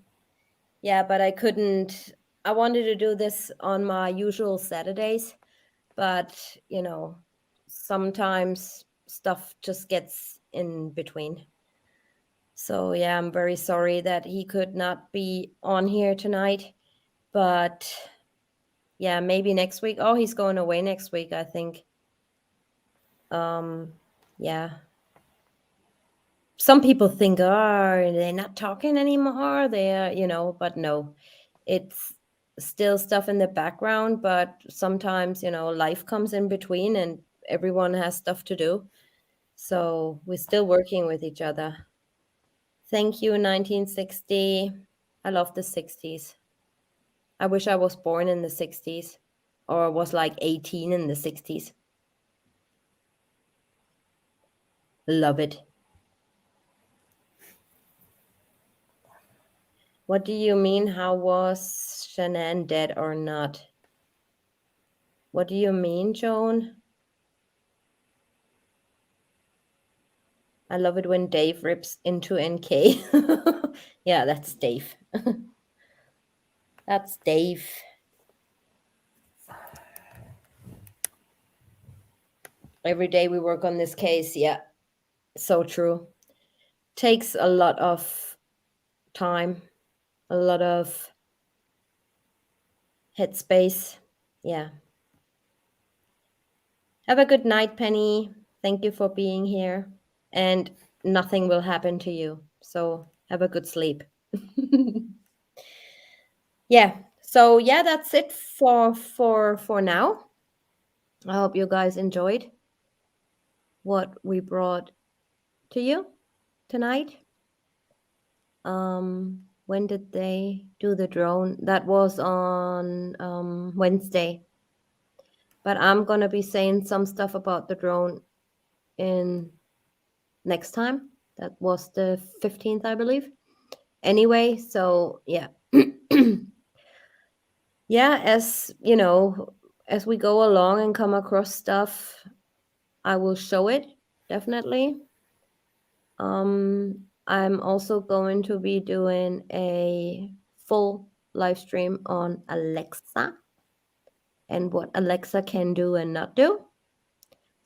Yeah, but I couldn't. I wanted to do this on my usual Saturdays, but sometimes stuff just gets in between. So, yeah, I'm very sorry that he could not be on here tonight. But yeah, maybe next week. Oh, he's going away next week, I think. Yeah. Some people think, oh, they're not talking anymore. They're, but no, it's still stuff in the background. But sometimes, life comes in between and everyone has stuff to do. So we're still working with each other. Thank you, 1960. I love the 60s. I wish I was born in the 60s or was like 18 in the 60s. Love it. What do you mean? How was Shanann dead or not? What do you mean, Joan? I love it when Dave rips into NK. Yeah, that's Dave. That's Dave. Every day we work on this case. Yeah, so true. Takes a lot of time, a lot of headspace. Yeah. Have a good night, Penny. Thank you for being here. And nothing will happen to you. So have a good sleep. Yeah. So yeah, that's it for now. I hope you guys enjoyed what we brought to you tonight. When did they do the drone? That was on Wednesday. But I'm gonna be saying some stuff about the drone in next time. That was the 15th, I believe. Anyway, so yeah. Yeah, as we go along and come across stuff, I will show it definitely. I'm also going to be doing a full live stream on Alexa and what Alexa can do and not do.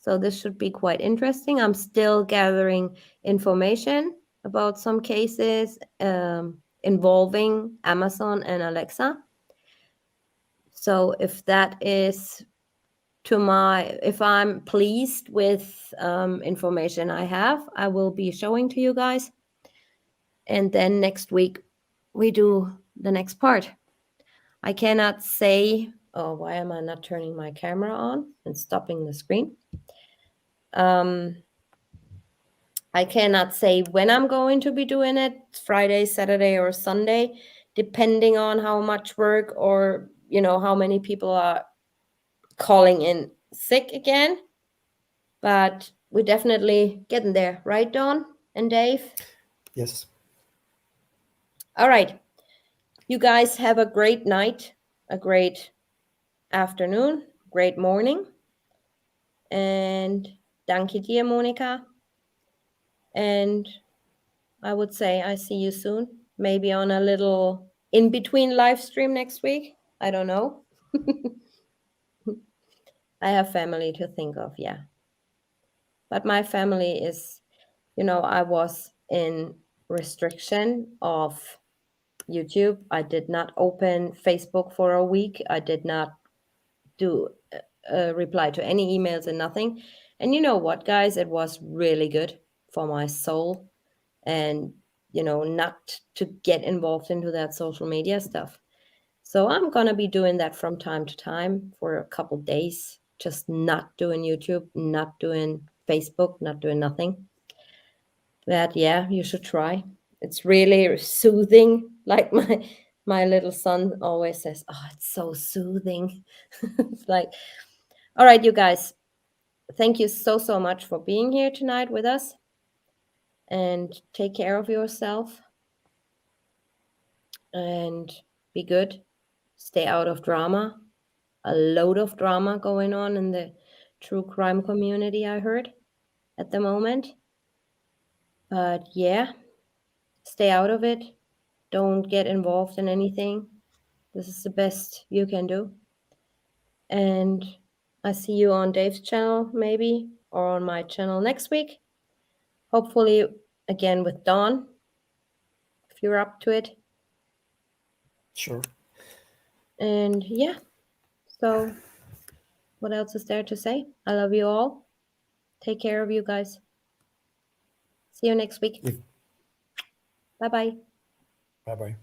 So this should be quite interesting. I'm still gathering information about some cases involving Amazon and Alexa. So if that is if I'm pleased with information I have, I will be showing to you guys. And then next week we do the next part. I cannot say, oh, why am I not turning my camera on and stopping the screen? I cannot say when I'm going to be doing it, Friday, Saturday, or Sunday, depending on how much work or, how many people are calling in sick again. But we're definitely getting there, right, Dawn and Dave? Yes. All right. You guys have a great night, a great afternoon, great morning. And danke dir, Monica. And I would say I see you soon, maybe on a little in-between live stream next week. I don't know. I have family to think of, yeah. But my family is, I was in restriction of YouTube. I did not open Facebook for a week. I did not do reply to any emails and nothing. And you know what, guys? It was really good for my soul and, not to get involved into that social media stuff. So I'm going to be doing that from time to time for a couple days, just not doing YouTube, not doing Facebook, not doing nothing. But yeah, you should try. It's really soothing. Like my little son always says, "Oh, it's so soothing." It's like, all right, you guys, thank you so much for being here tonight with us. And take care of yourself. And be good. Stay out of drama. A load of drama going on in the true crime community, I heard, at the moment. But yeah, stay out of it. Don't get involved in anything. This is the best you can do. And I see you on Dave's channel, maybe, or on my channel next week. Hopefully, again with Dawn, if you're up to it. Sure. And yeah, so what else is there to say? I love you all. Take care of you guys. See you next week. Bye bye. Bye bye.